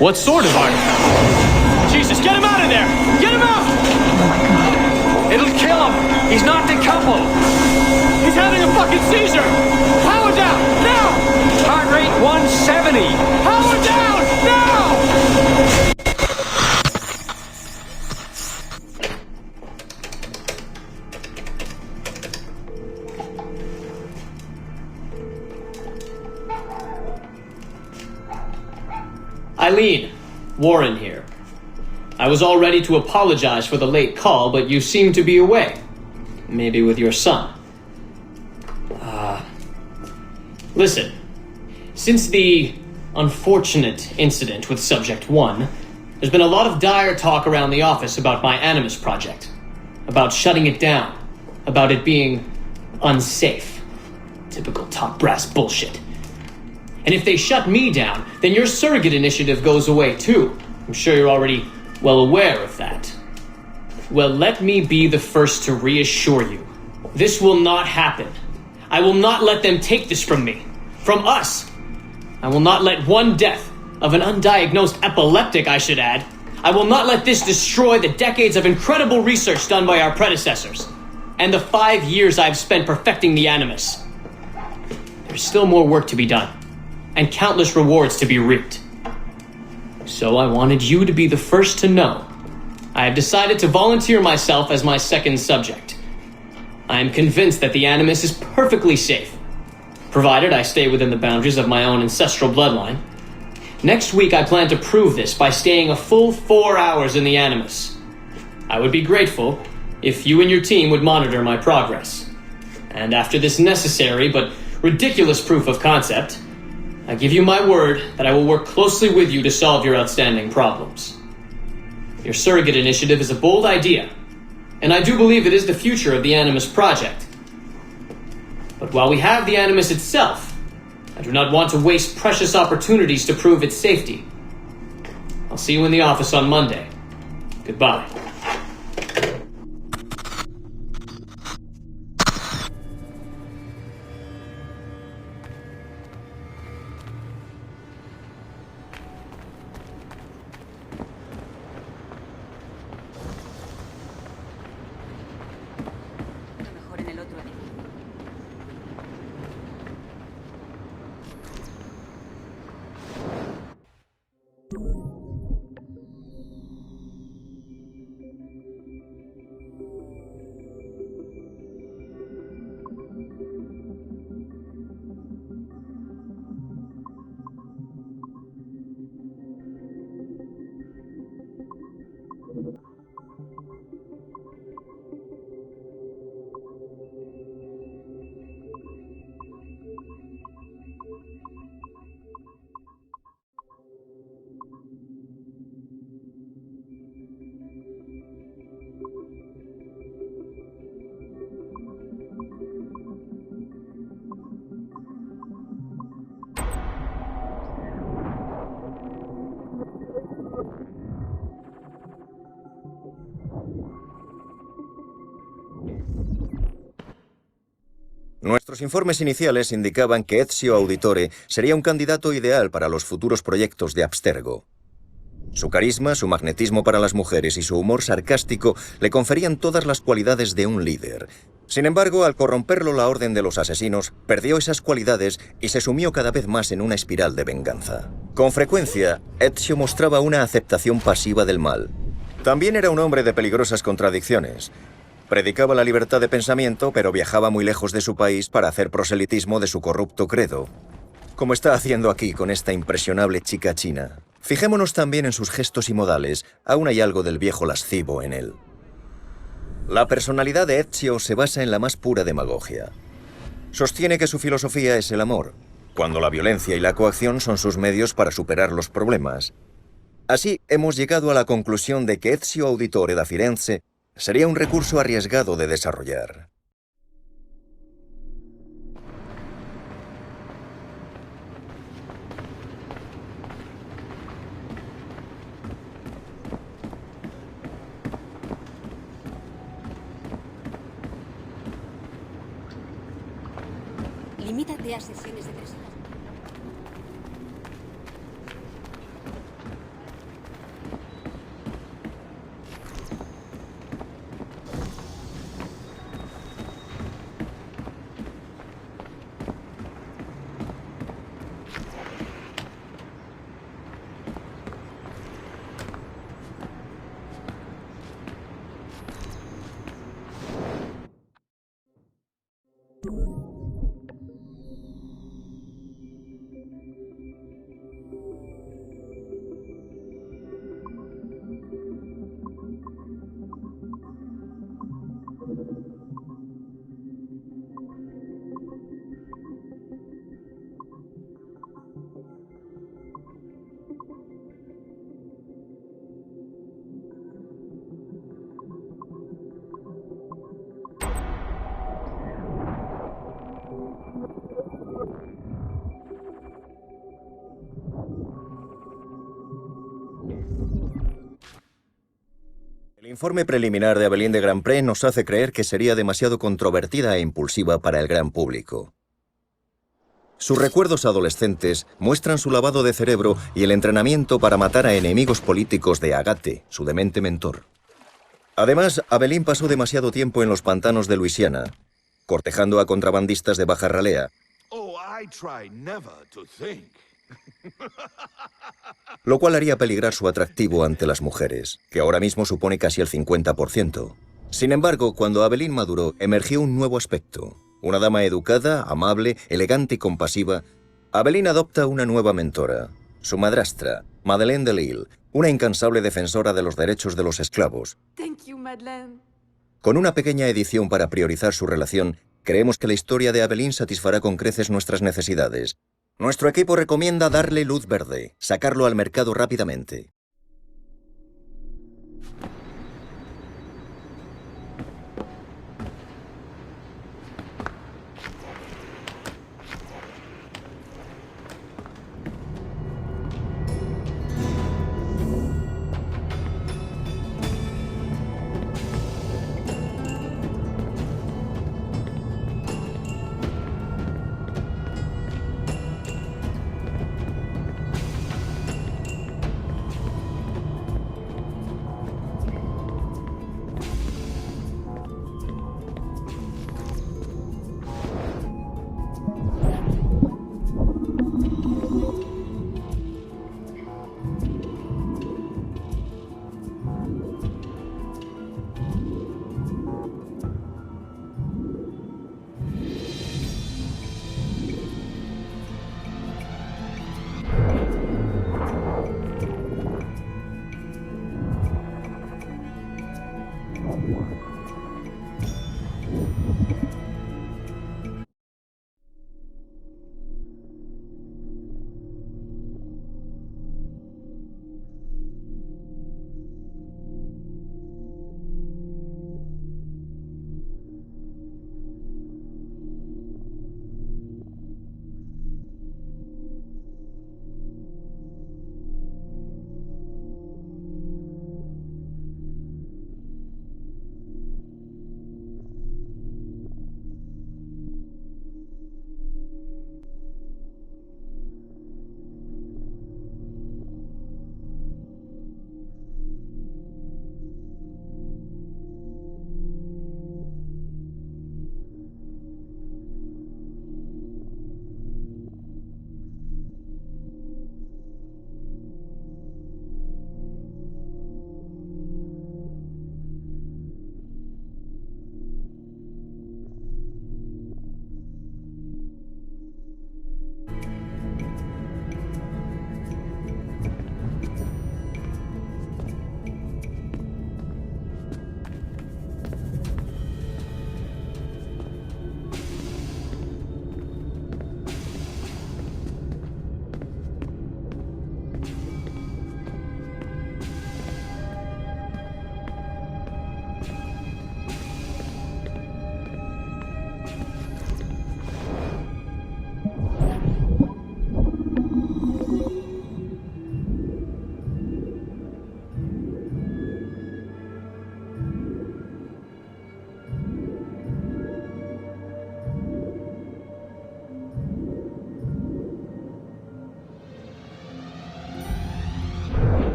What sort of artifact? Jesus, get him out of there! Get him out! Oh my God. It'll kill him! He's not decoupled! He's having a fucking seizure! Power down! Now! Heart rate 170! Power down! Now! Eileen, Warren here. I was all ready to apologize for the late call, but you seem to be away. Maybe with your son. Listen. Since the unfortunate incident with Subject 1, there's been a lot of dire talk around the office about my Animus project. about shutting it down, about it being unsafe. Typical top brass bullshit. And if they shut me down, then your surrogate initiative goes away too. I'm sure you're already well aware of that. Well, let me be the first to reassure you. This will not happen. I will not let them take this from me. From us. I will not let one death, of an undiagnosed epileptic I should add, I will not let this destroy the decades of incredible research done by our predecessors, and the 5 years I've spent perfecting the Animus. There's still more work to be done, and countless rewards to be reaped. So I wanted you to be the first to know. I have decided to volunteer myself as my second subject. I am convinced that the Animus is perfectly safe, provided I stay within the boundaries of my own ancestral bloodline. Next week I plan to prove this by staying a full 4 hours in the Animus. I would be grateful if you and your team would monitor my progress. And after this necessary but ridiculous proof of concept, I give you my word that I will work closely with you to solve your outstanding problems. Your surrogate initiative is a bold idea, and I do believe it is the future of the Animus project. But while we have the Animus itself, I do not want to waste precious opportunities to prove its safety. I'll see you in the office on Monday. Goodbye. Nuestros informes iniciales indicaban que Ezio Auditore sería un candidato ideal para los futuros proyectos de Abstergo. Su carisma, su magnetismo para las mujeres y su humor sarcástico le conferían todas las cualidades de un líder. Sin embargo, al corromperlo la Orden de los Asesinos, perdió esas cualidades y se sumió cada vez más en una espiral de venganza. Con frecuencia, Ezio mostraba una aceptación pasiva del mal. También era un hombre de peligrosas contradicciones. Predicaba la libertad de pensamiento, pero viajaba muy lejos de su país para hacer proselitismo de su corrupto credo, como está haciendo aquí con esta impresionable chica china. Fijémonos también en sus gestos y modales, aún hay algo del viejo lascivo en él. La personalidad de Ezio se basa en la más pura demagogia. Sostiene que su filosofía es el amor, cuando la violencia y la coacción son sus medios para superar los problemas. Así, hemos llegado a la conclusión de que Ezio Auditore da Firenze sería un recurso arriesgado de desarrollar. Limítate a sesiones de 3 horas. El informe preliminar de Aveline de Grand Pré nos hace creer que sería demasiado controvertida e impulsiva para el gran público. Sus recuerdos adolescentes muestran su lavado de cerebro y el entrenamiento para matar a enemigos políticos de Agathe, su demente mentor. Además, Aveline pasó demasiado tiempo en los pantanos de Luisiana, cortejando a contrabandistas de baja ralea, lo cual haría peligrar su atractivo ante las mujeres, que ahora mismo supone casi el 50%. Sin embargo, cuando Aveline maduró, emergió un nuevo aspecto. Una dama educada, amable, elegante y compasiva, Aveline adopta una nueva mentora, su madrastra, Madeleine de Lille, una incansable defensora de los derechos de los esclavos. Thank you, Madeleine. Con una pequeña edición para priorizar su relación, creemos que la historia de Aveline satisfará con creces nuestras necesidades. Nuestro equipo recomienda darle luz verde, sacarlo al mercado rápidamente.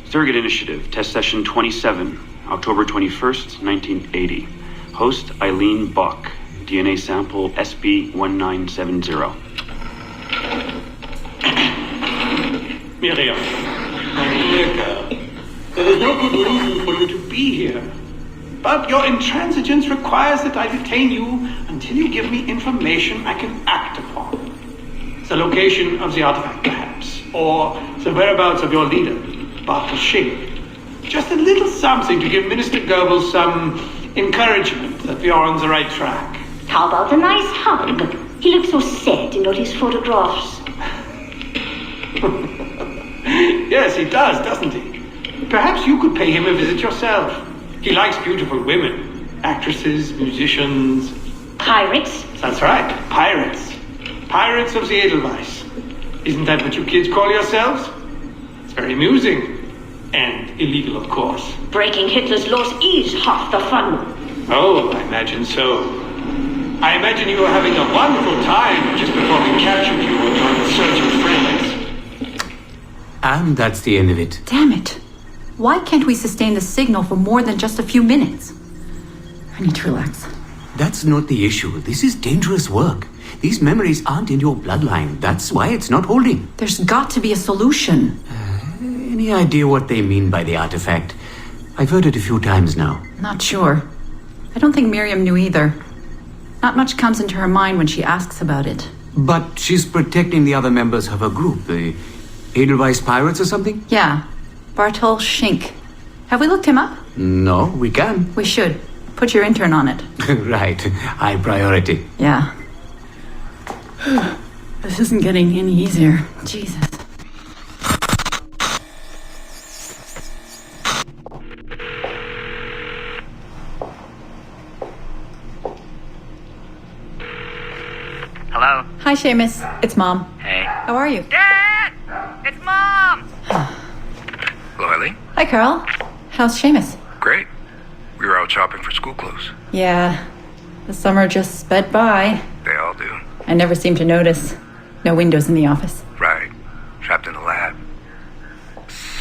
Surrogate Initiative, Test Session 27, October 21st, 1980. Host Eileen Bach, DNA sample SB1970. Miriam, my dear girl, there is no good reason for you to be here. But your intransigence requires that I detain you until you give me information I can act upon. The location of the artifact, perhaps, or the whereabouts of your leader, Bartle Shing. Just a little something to give Minister Goebbels some encouragement that we are on the right track. How about a nice hug? He looks so sad in all his photographs. Yes, he does, doesn't he? Perhaps you could pay him a visit yourself. He likes beautiful women. Actresses, musicians... Pirates? That's right, pirates. Pirates of the Edelweiss. Isn't that what you kids call yourselves? It's very amusing. And illegal, of course. Breaking Hitler's laws is half the fun. Oh, I imagine so. I imagine you were having a wonderful time just before we captured you on your insurgent friends. And that's the end of it. Damn it. Why can't we sustain the signal for more than just a few minutes? I need to relax. That's not the issue. This is dangerous work. These memories aren't in your bloodline. That's why it's not holding. There's got to be a solution. Any idea what they mean by the artifact? I've heard it a few times now. Not sure. I don't think Miriam knew either. Not much comes into her mind when she asks about it. But she's protecting the other members of her group, the Edelweiss Pirates or something? Yeah. Bartol Schink. Have we looked him up? No, we can. We should. Put your intern on it. Right. High priority. Yeah. This isn't getting any easier. Jesus. Hello? Hi, Seamus. It's Mom. Hey. How are you? Dad! It's Mom! Hello, Ellie? Hi, Carl. How's Seamus? Great. We were out shopping for school clothes. Yeah. The summer just sped by. They all do. I never seem to notice. No windows in the office. Right. Trapped in the lab.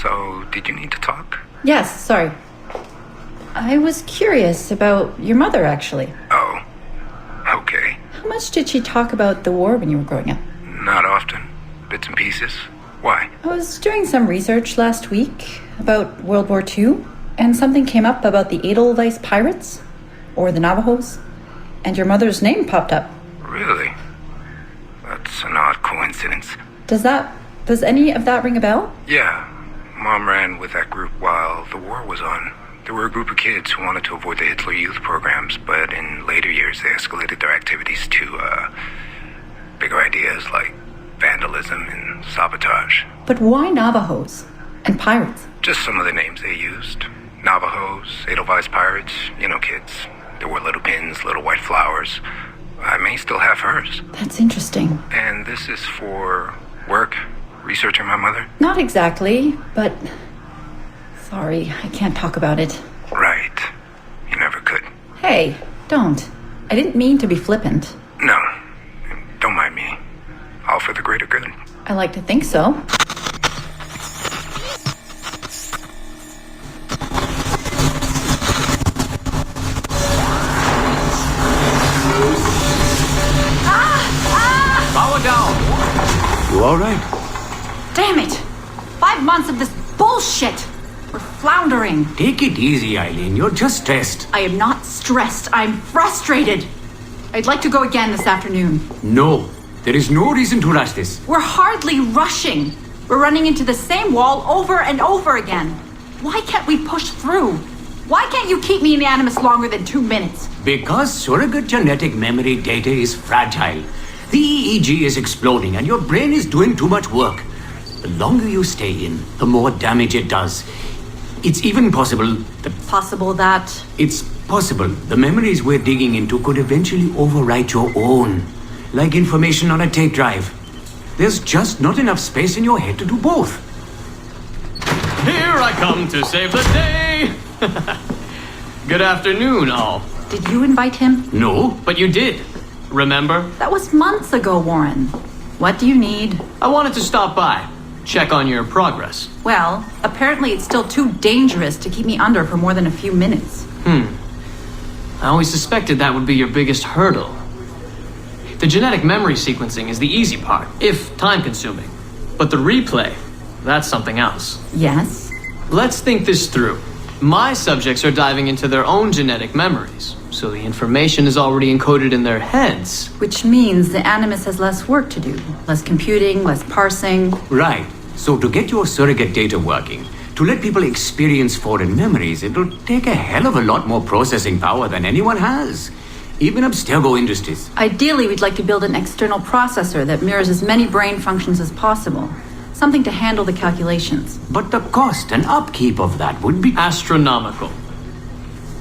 So, did you need to talk? Yes, sorry. I was curious about your mother, actually. Oh. Okay. How much did she talk about the war when you were growing up? Not often. Bits and pieces. Why? I was doing some research last week about World War II, and something came up about the Edelweiss Pirates, or the Navajos, and your mother's name popped up. Really? That's an odd coincidence. Does any of that ring a bell? Yeah. Mom ran with that group while the war was on. There were a group of kids who wanted to avoid the Hitler Youth programs, but in later years they escalated their activities to, bigger ideas like vandalism and sabotage. But why Navajos and pirates? Just some of the names they used. Navajos, Edelweiss Pirates, you know, kids. There were little pins, little white flowers. I may still have hers. That's interesting. And this is for work? Researching my mother? Not exactly, but... Sorry, I can't talk about it. Right. You never could. Hey, don't. I didn't mean to be flippant. No. Don't mind me. All for the greater good. I like to think so. Power down. You all right? Damn it! 5 months of this bullshit! We're floundering. Take it easy, Eileen. You're just stressed. I am not stressed. I'm frustrated. I'd like to go again this afternoon. No. There is no reason to rush this. We're hardly rushing. We're running into the same wall over and over again. Why can't we push through? Why can't you keep me in the Animus longer than 2 minutes? Because surrogate genetic memory data is fragile. The EEG is exploding and your brain is doing too much work. The longer you stay in, the more damage it does. It's even possible that... Possible that? It's possible the memories we're digging into could eventually overwrite your own. Like information on a tape drive. There's just not enough space in your head to do both. Here I come to save the day! Good afternoon, all. Did you invite him? No. But you did. Remember? That was months ago, Warren. What do you need? I wanted to stop by. Check on your progress. Well, apparently it's still too dangerous to keep me under for more than a few minutes. I always suspected that would be your biggest hurdle. The genetic memory sequencing is the easy part, if time-consuming. But the replay, that's something else. Yes? Let's think this through. My subjects are diving into their own genetic memories, so the information is already encoded in their heads. Which means the Animus has less work to do. Less computing, less parsing. Right. So to get your surrogate data working, to let people experience foreign memories, it'll take a hell of a lot more processing power than anyone has. Even Abstergo Industries. Ideally, we'd like to build an external processor that mirrors as many brain functions as possible. Something to handle the calculations. But the cost and upkeep of that would be astronomical.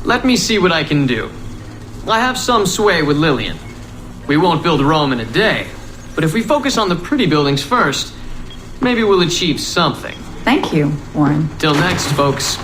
Let me see what I can do. I have some sway with Lillian. We won't build Rome in a day, but if we focus on the pretty buildings first, maybe we'll achieve something. Thank you, Warren. Till next, folks.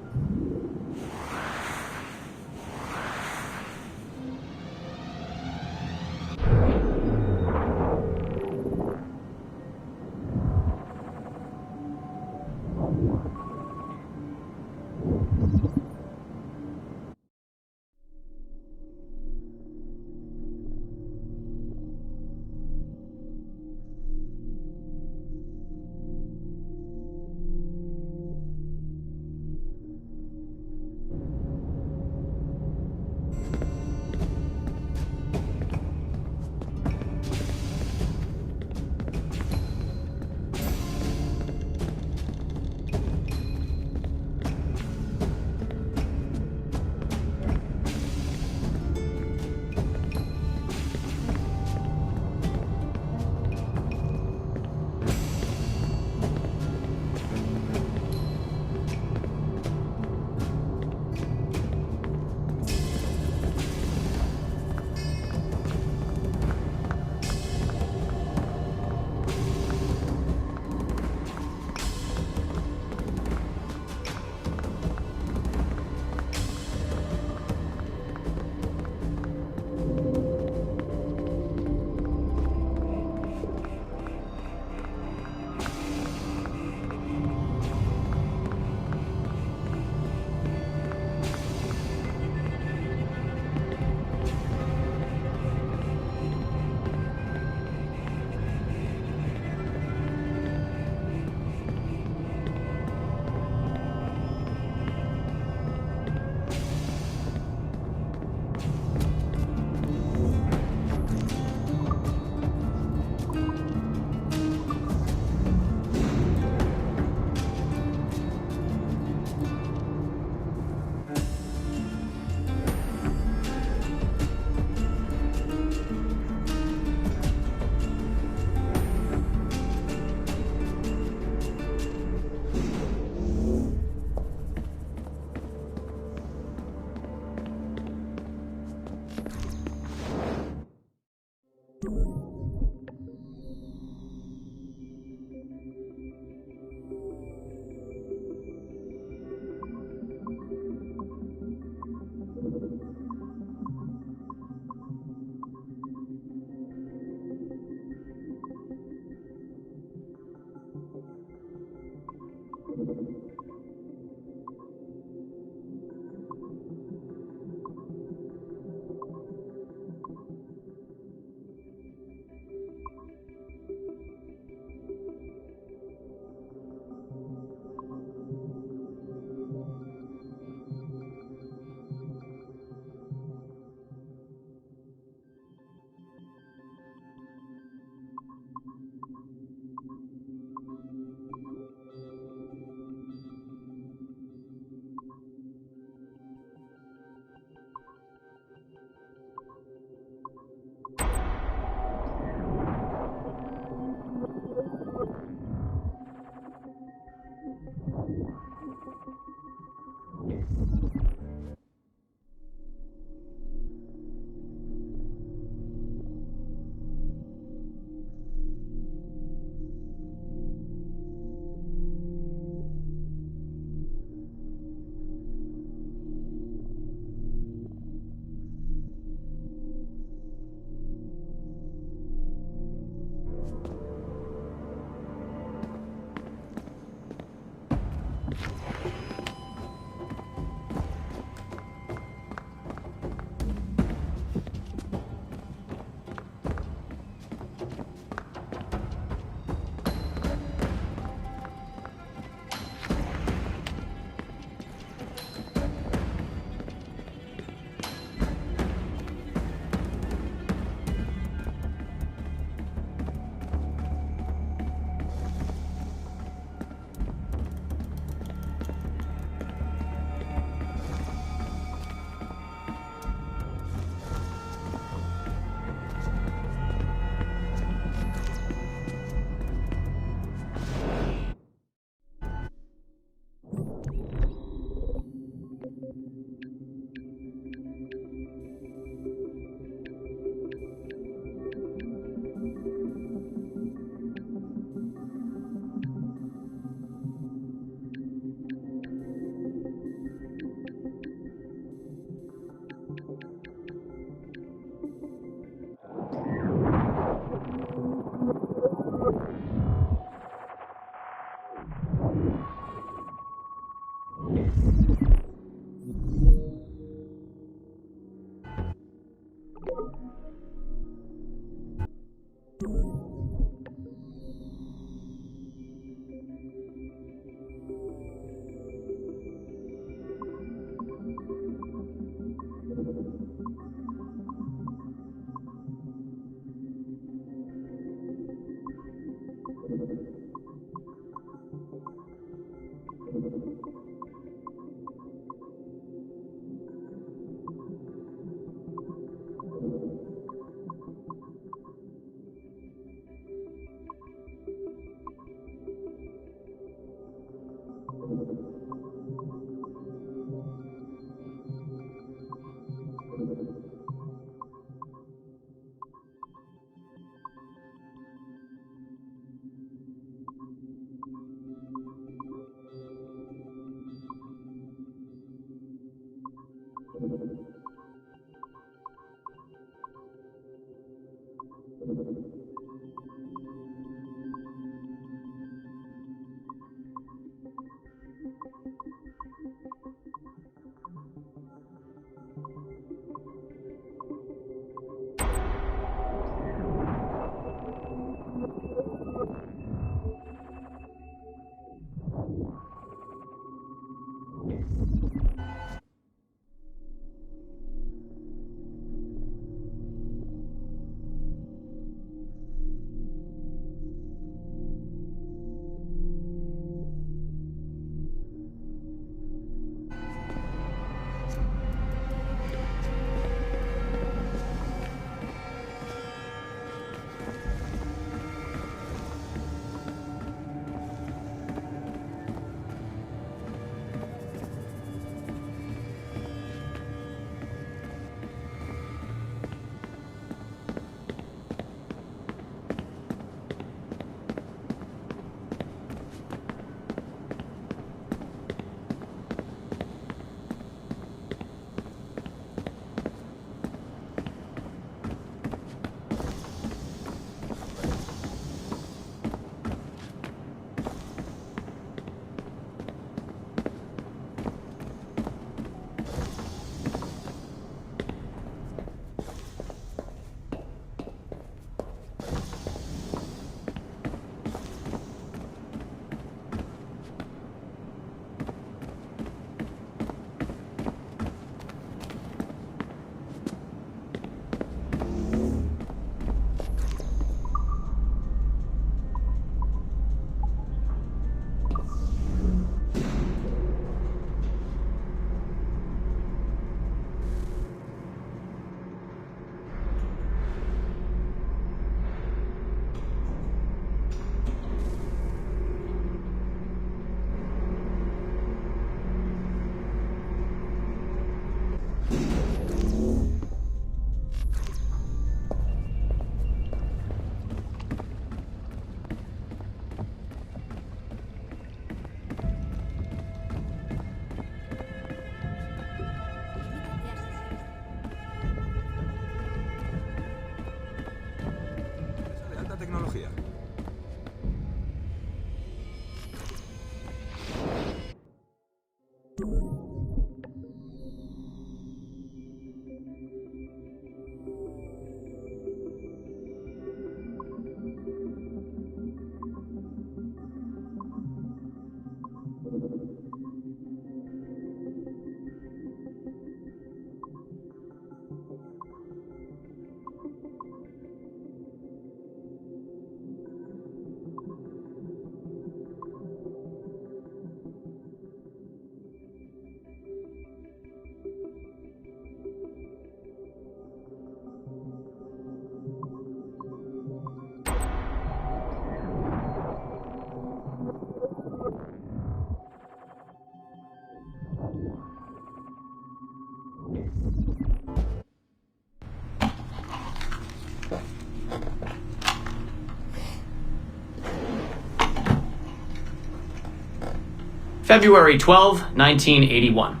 February 12, 1981.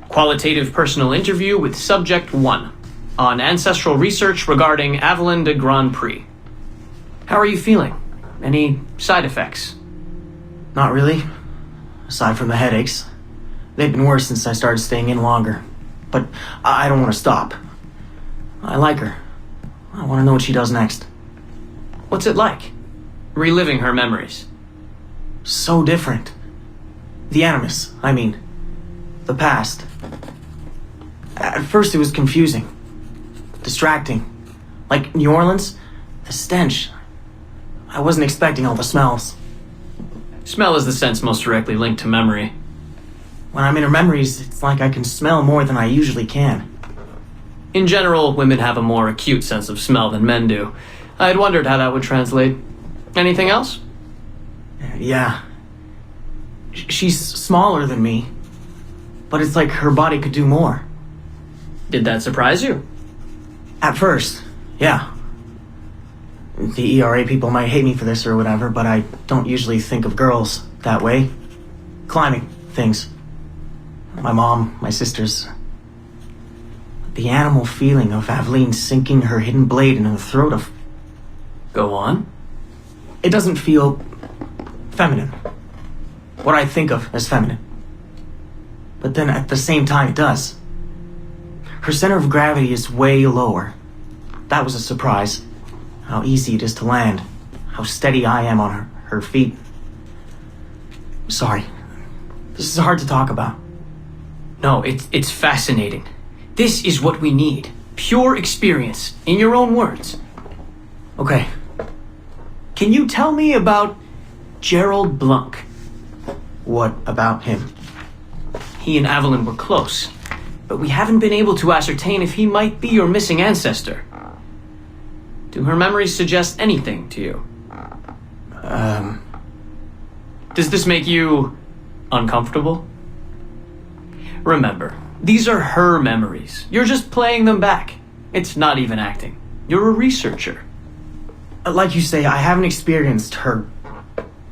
Qualitative personal interview with Subject 1 on ancestral research regarding Avalon de Grand Prix. How are you feeling? Any side effects? Not really. Aside from the headaches. They've been worse since I started staying in longer. But I don't want to stop. I like her. I want to know what she does next. What's it like? Reliving her memories. So different. The animus, I mean. The past. At first it was confusing. Distracting. Like New Orleans, the stench. I wasn't expecting all the smells. Smell is the sense most directly linked to memory. When I'm in her memories, it's like I can smell more than I usually can. In general, women have a more acute sense of smell than men do. I had wondered how that would translate. Anything else? Yeah. She's smaller than me, but it's like her body could do more. Did that surprise you? At first, yeah. The ERA people might hate me for this or whatever, but I don't usually think of girls that way. Climbing things. My mom, my sisters. The animal feeling of Aveline sinking her hidden blade into the throat of... Go on. It doesn't feel feminine. What I think of as feminine. But then at the same time it does. Her center of gravity is way lower. That was a surprise. How easy it is to land. How steady I am on her feet. Sorry. This is hard to talk about. No, it's fascinating. This is what we need. Pure experience, in your own words. Okay. Can you tell me about Gerald Blunk? What about him? He and Avalon were close, but we haven't been able to ascertain if he might be your missing ancestor. Do her memories suggest anything to you? Does this make you uncomfortable? Remember, these are her memories. You're just playing them back. It's not even acting. You're a researcher. Like you say, I haven't experienced her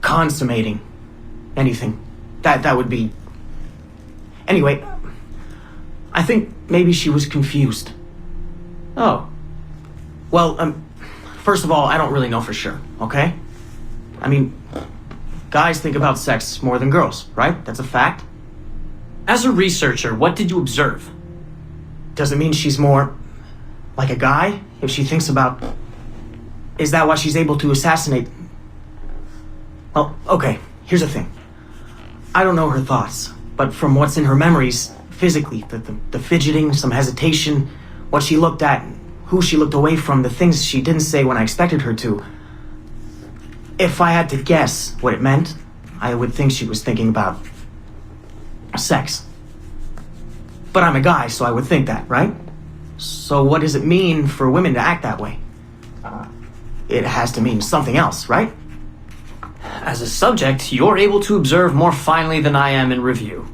consummating anything. That would be... Anyway, I think maybe she was confused. Oh. Well, first of all, I don't really know for sure, okay? I mean, guys think about sex more than girls, right? That's a fact. As a researcher, what did you observe? Does it mean she's more like a guy if she thinks about... Is that why she's able to assassinate... Well, okay, here's the thing. I don't know her thoughts, but from what's in her memories, physically, the fidgeting, some hesitation, what she looked at, who she looked away from, the things she didn't say when I expected her to. If I had to guess what it meant, I would think she was thinking about sex. But I'm a guy, so I would think that, right? So what does it mean for women to act that way? It has to mean something else, right? As a subject, you're able to observe more finely than I am in review.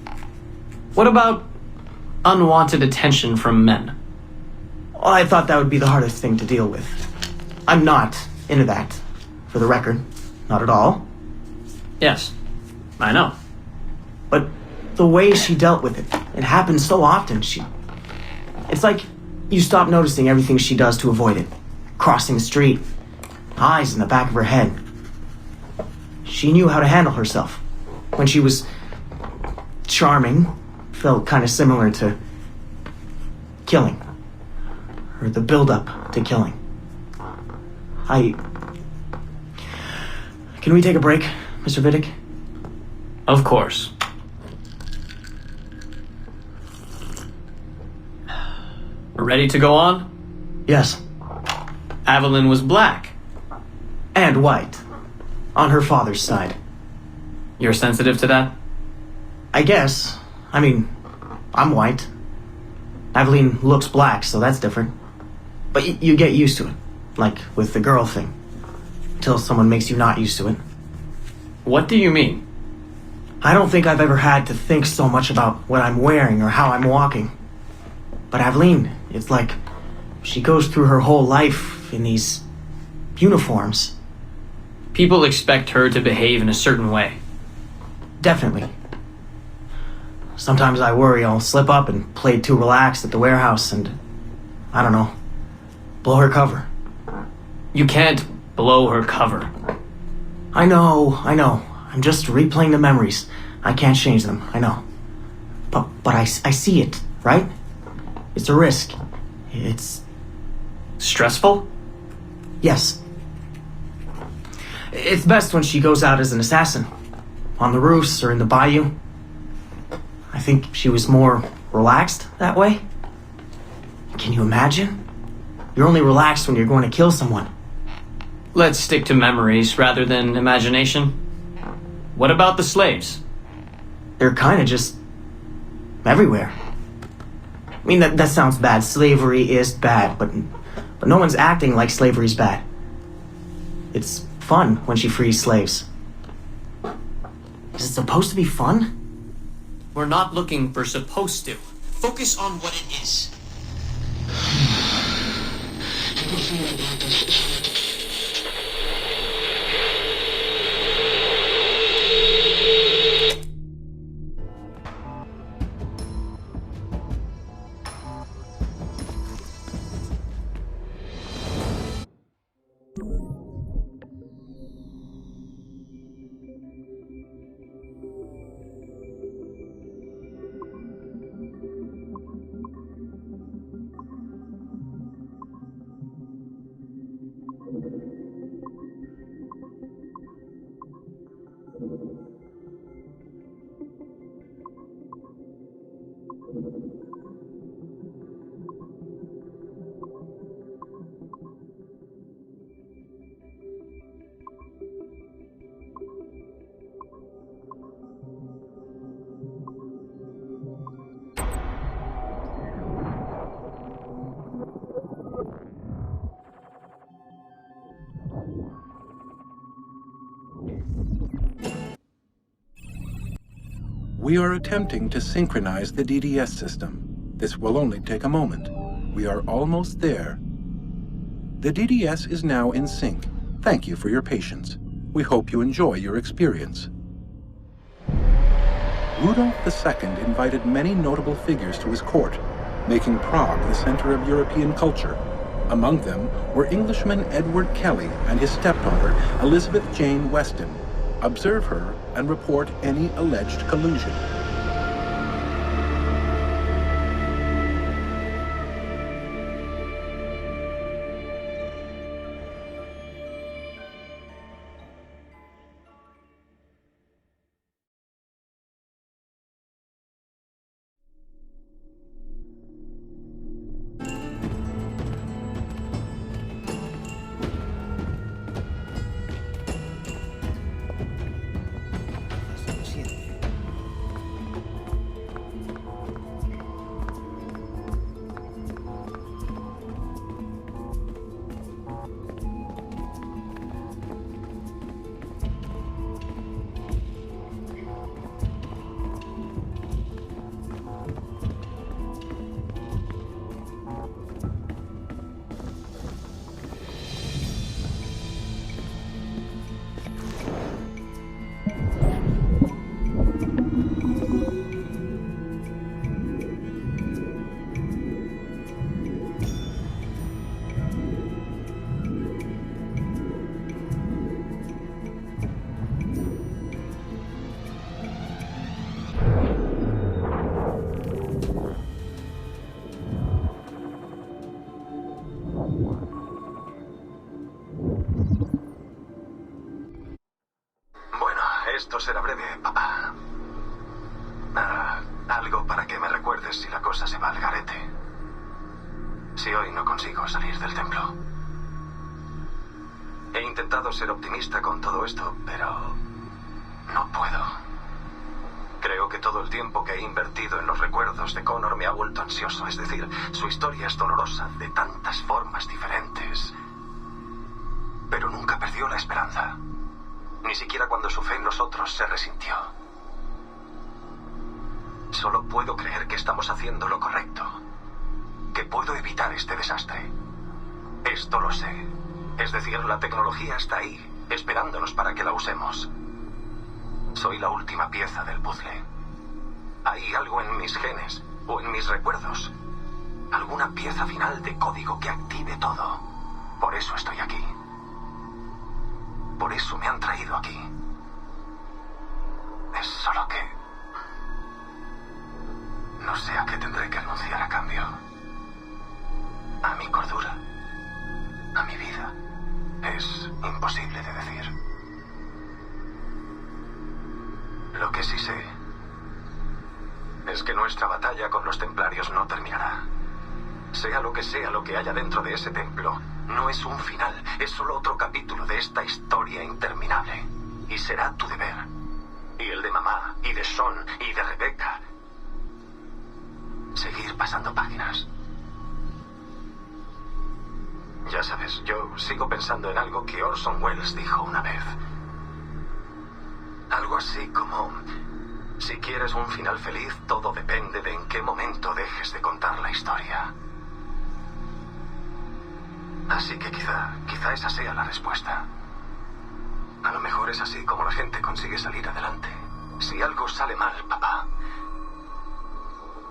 What about unwanted attention from men? Well, I thought that would be the hardest thing to deal with. I'm not into that, for the record. Not at all. Yes, I know. But the way she dealt with it happens so often. It's like you stop noticing everything she does to avoid it. Crossing the street, eyes in the back of her head. She knew how to handle herself. When she was charming, felt kind of similar to killing. Or the build-up to killing. Can we take a break, Mr. Vidic? Of course. Ready to go on? Yes. Avalon was black. And white. On her father's side. You're sensitive to that? I guess. I mean, I'm white. Aveline looks black, so that's different. But you get used to it. Like with the girl thing. Until someone makes you not used to it. What do you mean? I don't think I've ever had to think so much about what I'm wearing or how I'm walking. But Aveline, it's like she goes through her whole life in these uniforms. People expect her to behave in a certain way. Definitely. Sometimes I worry I'll slip up and play too relaxed at the warehouse and, I don't know, blow her cover. You can't blow her cover. I know. I'm just replaying the memories. I can't change them, I know. But I see it, right? It's a risk. It's... stressful? Yes. It's best when she goes out as an assassin. On the roofs or in the bayou. I think she was more relaxed that way. Can you imagine? You're only relaxed when you're going to kill someone. Let's stick to memories rather than imagination. What about the slaves? They're kind of just... everywhere. I mean, that sounds bad. Slavery is bad, but no one's acting like slavery's bad. It's fun when she frees slaves. Is it supposed to be fun? We're not looking for supposed to. Focus on what it is. We are attempting to synchronize the DDS system. This will only take a moment. We are almost there. The DDS is now in sync. Thank you for your patience. We hope you enjoy your experience. Rudolf II invited many notable figures to his court, making Prague the center of European culture. Among them were Englishman Edward Kelly and his stepdaughter, Elizabeth Jane Weston. Observe her and report any alleged collusion. Esto será breve, papá. Algo para que me recuerdes si la cosa se va al garete. Si hoy no consigo salir del templo. He intentado ser optimista con todo esto, pero no puedo. Creo que todo el tiempo que he invertido en los recuerdos de Connor me ha vuelto ansioso. Es decir, su historia es dolorosa de tantas formas diferentes. Pero nunca perdió la esperanza. Ni siquiera cuando su fe en nosotros se resintió. Solo puedo creer que estamos haciendo lo correcto. que puedo evitar este desastre. Esto lo sé. Es decir, la tecnología está ahí, esperándonos para que la usemos. Soy la última pieza del puzzle. Hay algo en mis genes o en mis recuerdos. Alguna pieza final de código que active todo. Por eso estoy aquí. Por eso me han traído aquí. Es solo que... no sé a qué tendré que renunciar a cambio. A mi cordura. A mi vida. Es imposible de decir. Lo que sí sé es que nuestra batalla con los templarios no terminará. Sea lo que haya dentro de ese templo, no es un final, es solo otro capítulo de esta historia interminable. Y será tu deber, y el de mamá, y de Sean, y de Rebecca, seguir pasando páginas. Ya sabes, yo sigo pensando en algo que Orson Welles dijo una vez. Algo así como... si quieres un final feliz, todo depende de en qué momento dejes de contar la historia. Así que quizá esa sea la respuesta. A lo mejor es así como la gente consigue salir adelante. Si algo sale mal, papá.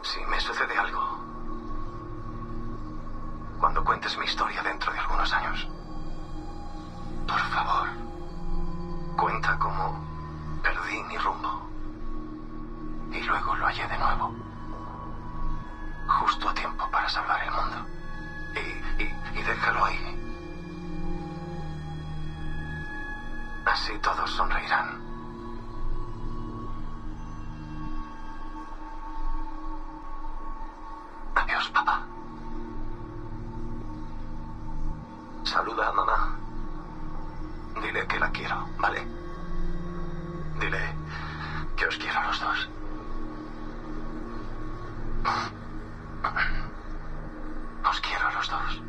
Si me sucede algo. Cuando cuentes mi historia dentro de algunos años. Por favor. Cuenta cómo perdí mi rumbo. Y luego lo hallé de nuevo. Justo a tiempo para salvar el mundo. Y déjalo ahí. Así todos sonreirán. Adiós, papá. Saluda a mamá. Dile que la quiero, ¿vale? Dile que os quiero a los dos. Os quiero a los dos.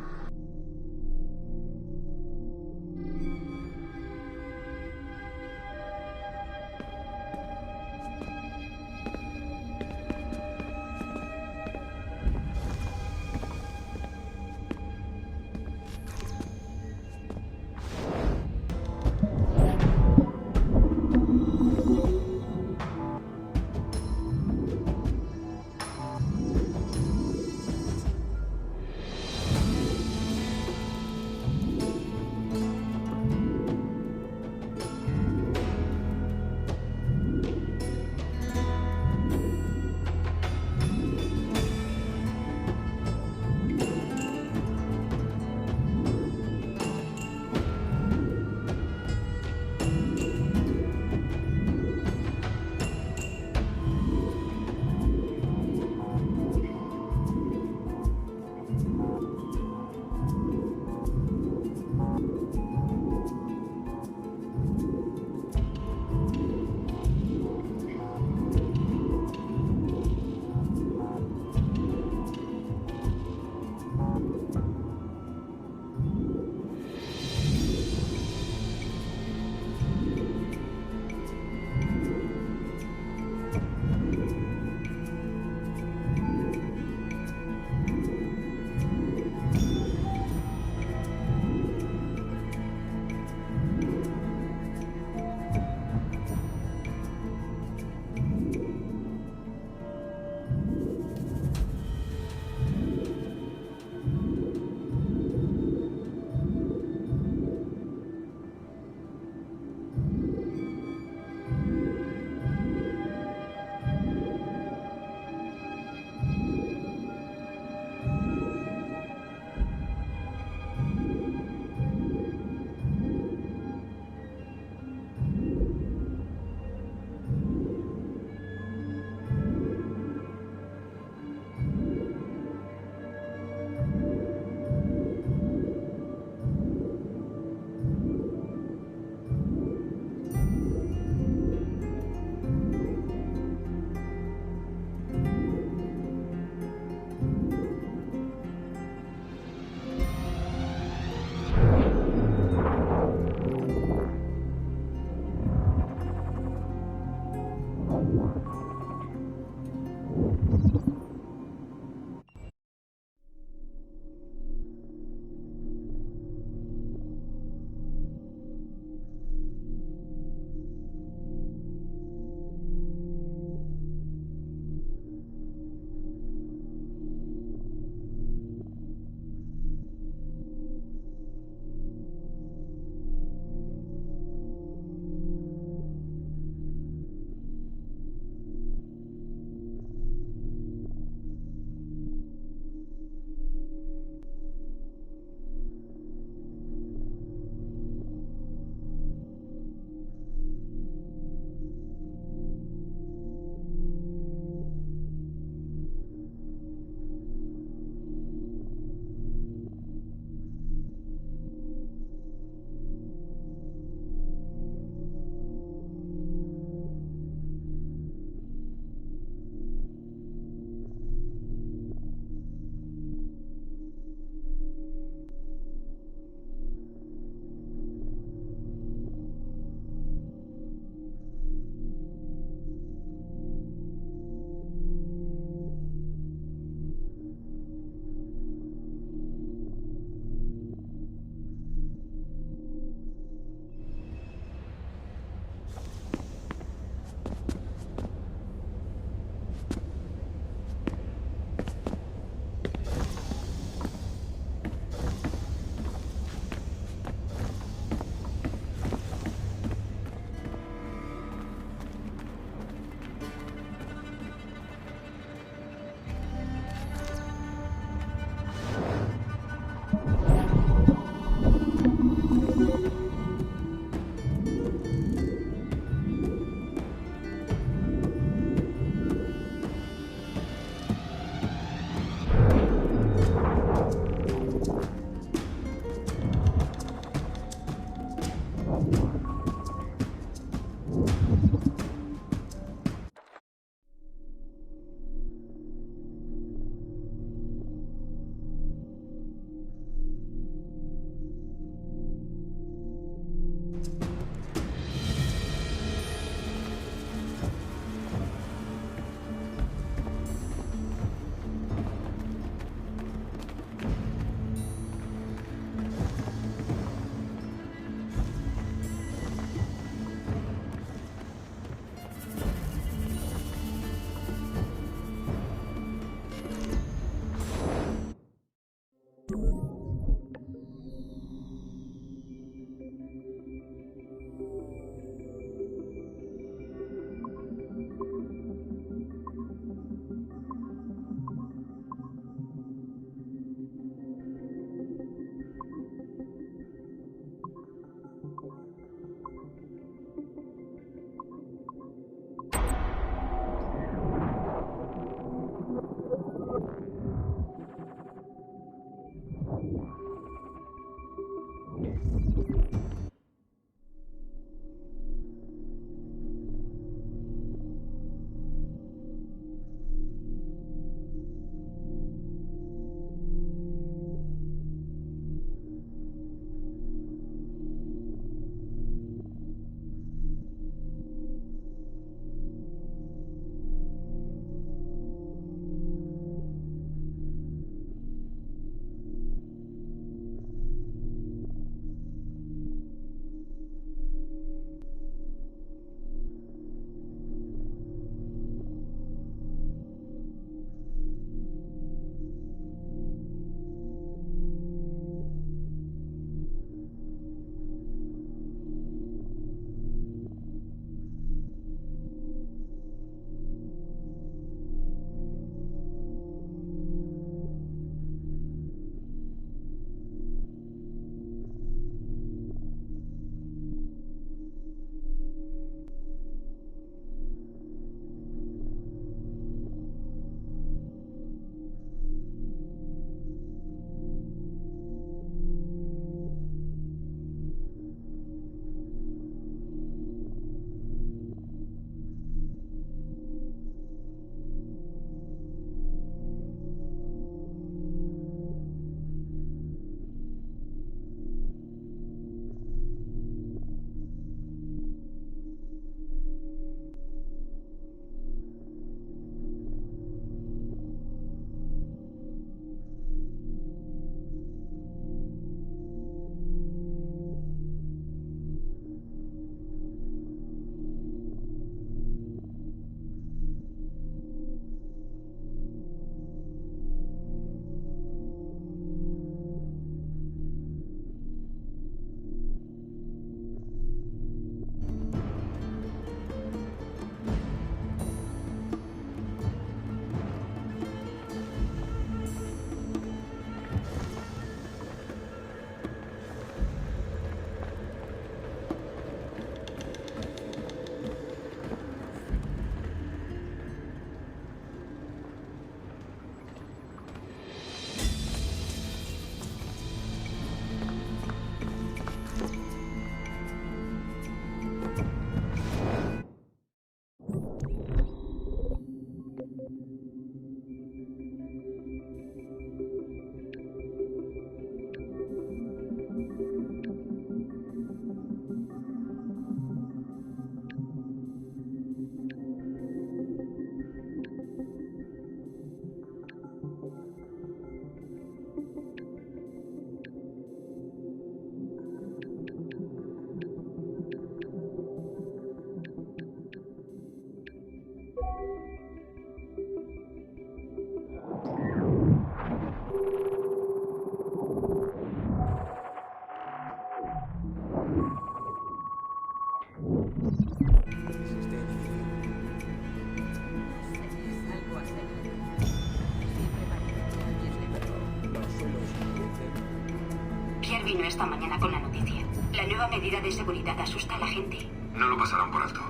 Vino esta mañana con la noticia. La nueva medida de seguridad asusta a la gente. No lo pasarán por alto.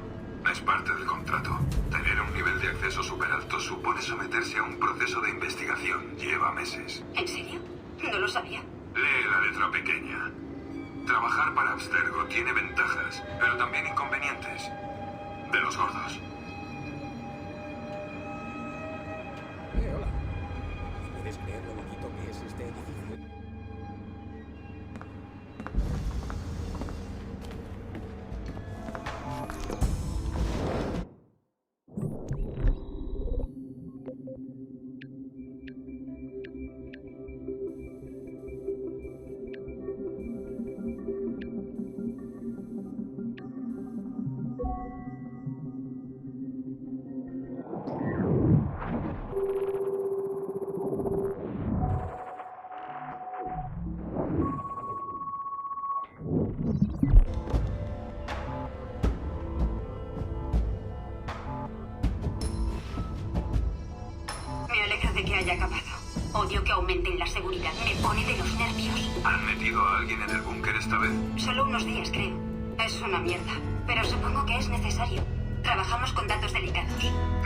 Es parte del contrato. Tener un nivel de acceso súper alto supone someterse a un proceso de investigación. Lleva meses. ¿En serio? No lo sabía. Lee la letra pequeña. Trabajar para Abstergo tiene ventajas, pero también inconvenientes. De los gordos. Hola. ¿Puedes creer lo bonito que es este edificio? Me alegro de que haya acabado. Odio que aumenten la seguridad. Me pone de los nervios. ¿Han metido a alguien en el búnker esta vez? Solo unos días, creo. Es una mierda. Pero supongo que es necesario. Trabajamos con datos delicados.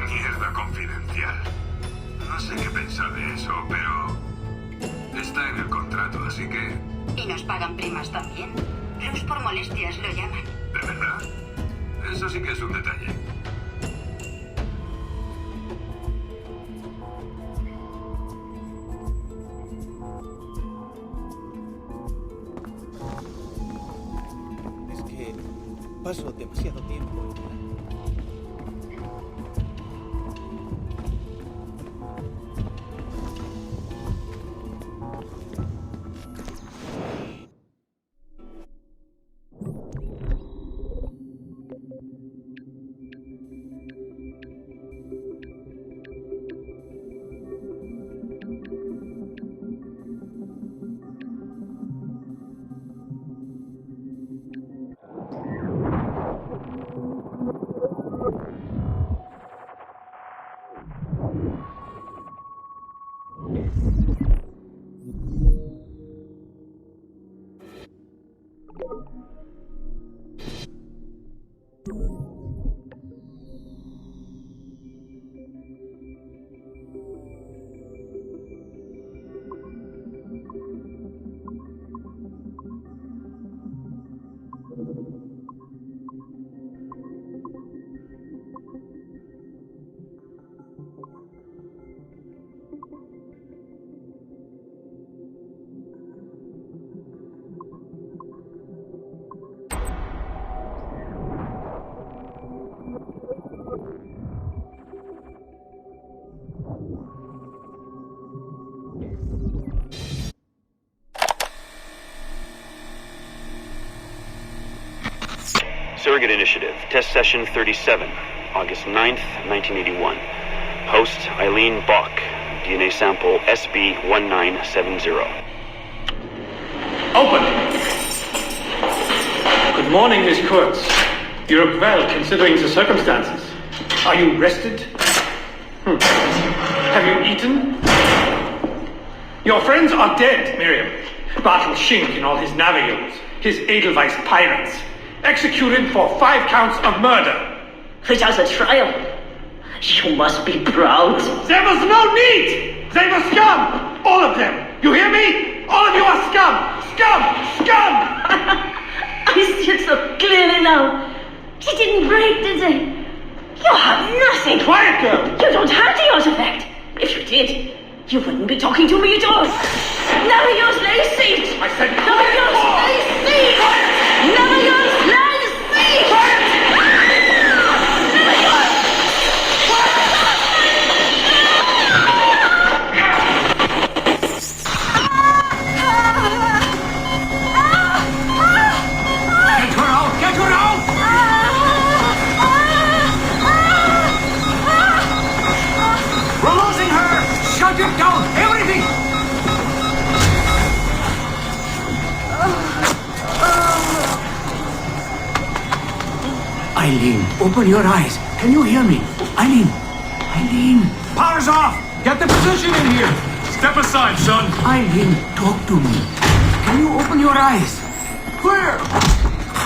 Mierda confidencial. No sé qué pensar de eso, pero está en el contrato, así que... Y nos pagan primas también. Plus por molestias lo llaman. ¿De verdad? Eso sí que es un detalle. Es que paso demasiado tiempo en la... Surrogate Initiative, Test Session 37, August 9th, 1981. Host Eileen Bach, DNA sample SB1970. Open! Good morning, Miss Kurtz. You look well, considering the circumstances. Are you rested? Have you eaten? Your friends are dead, Miriam. Bartel Schink and all his Navios, his Edelweiss pirates. Executed for 5 counts of murder. Without a trial. You must be proud. There was no need! They were scum! All of them! You hear me? All of you are scum! Scum! Scum! I see it so clearly now. He didn't break, did they? You have nothing. Quiet, girl! You don't have the artifact. If you did, you wouldn't be talking to me at all. Never use lazy. I said never use lazy. Never use lazy. Eileen, open your eyes. Can you hear me? Eileen! Eileen! Power's off! Get the position in here! Step aside, son! Eileen, talk to me. Can you open your eyes? Clear!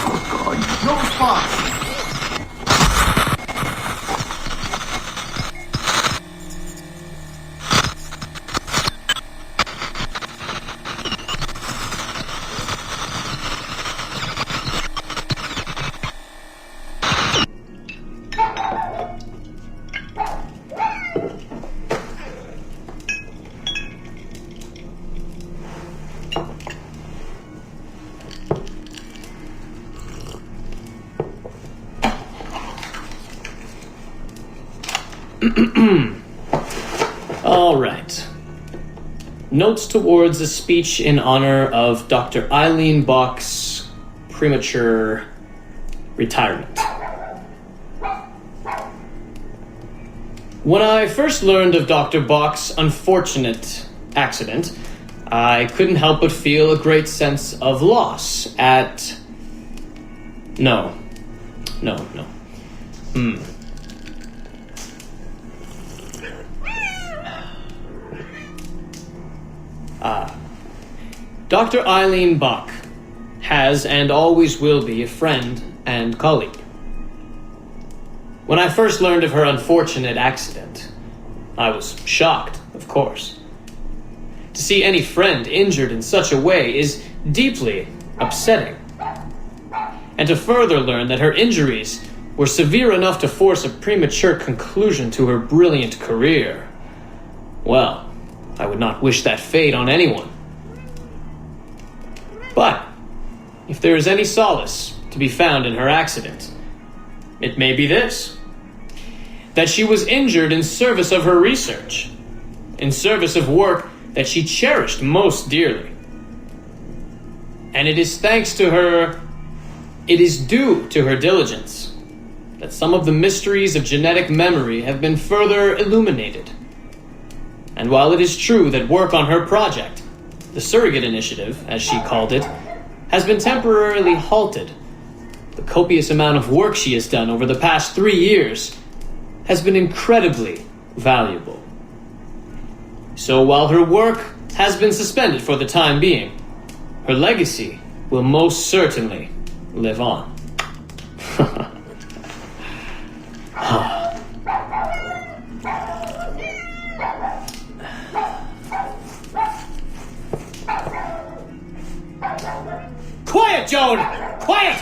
Oh, God. No response. All right. Notes towards a speech in honor of Dr. Eileen Bach's premature retirement. When I first learned of Dr. Bach's unfortunate accident, I couldn't help but feel a great sense of loss at... No. Dr. Eileen Bach has and always will be a friend and colleague. When I first learned of her unfortunate accident, I was shocked, of course. To see any friend injured in such a way is deeply upsetting. And to further learn that her injuries were severe enough to force a premature conclusion to her brilliant career, well, I would not wish that fate on anyone. But if there is any solace to be found in her accident, it may be this: that she was injured in service of her research, in service of work that she cherished most dearly. And it is due to her diligence that some of the mysteries of genetic memory have been further illuminated. And while it is true that work on her project, the surrogate initiative, as she called it, has been temporarily halted, the copious amount of work she has done over the past 3 years has been incredibly valuable. So while her work has been suspended for the time being, her legacy will most certainly live on. Quiet, Joan! Quiet!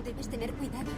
Debes tener cuidado.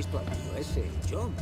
visto al tío ese, John.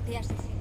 Te asesinó.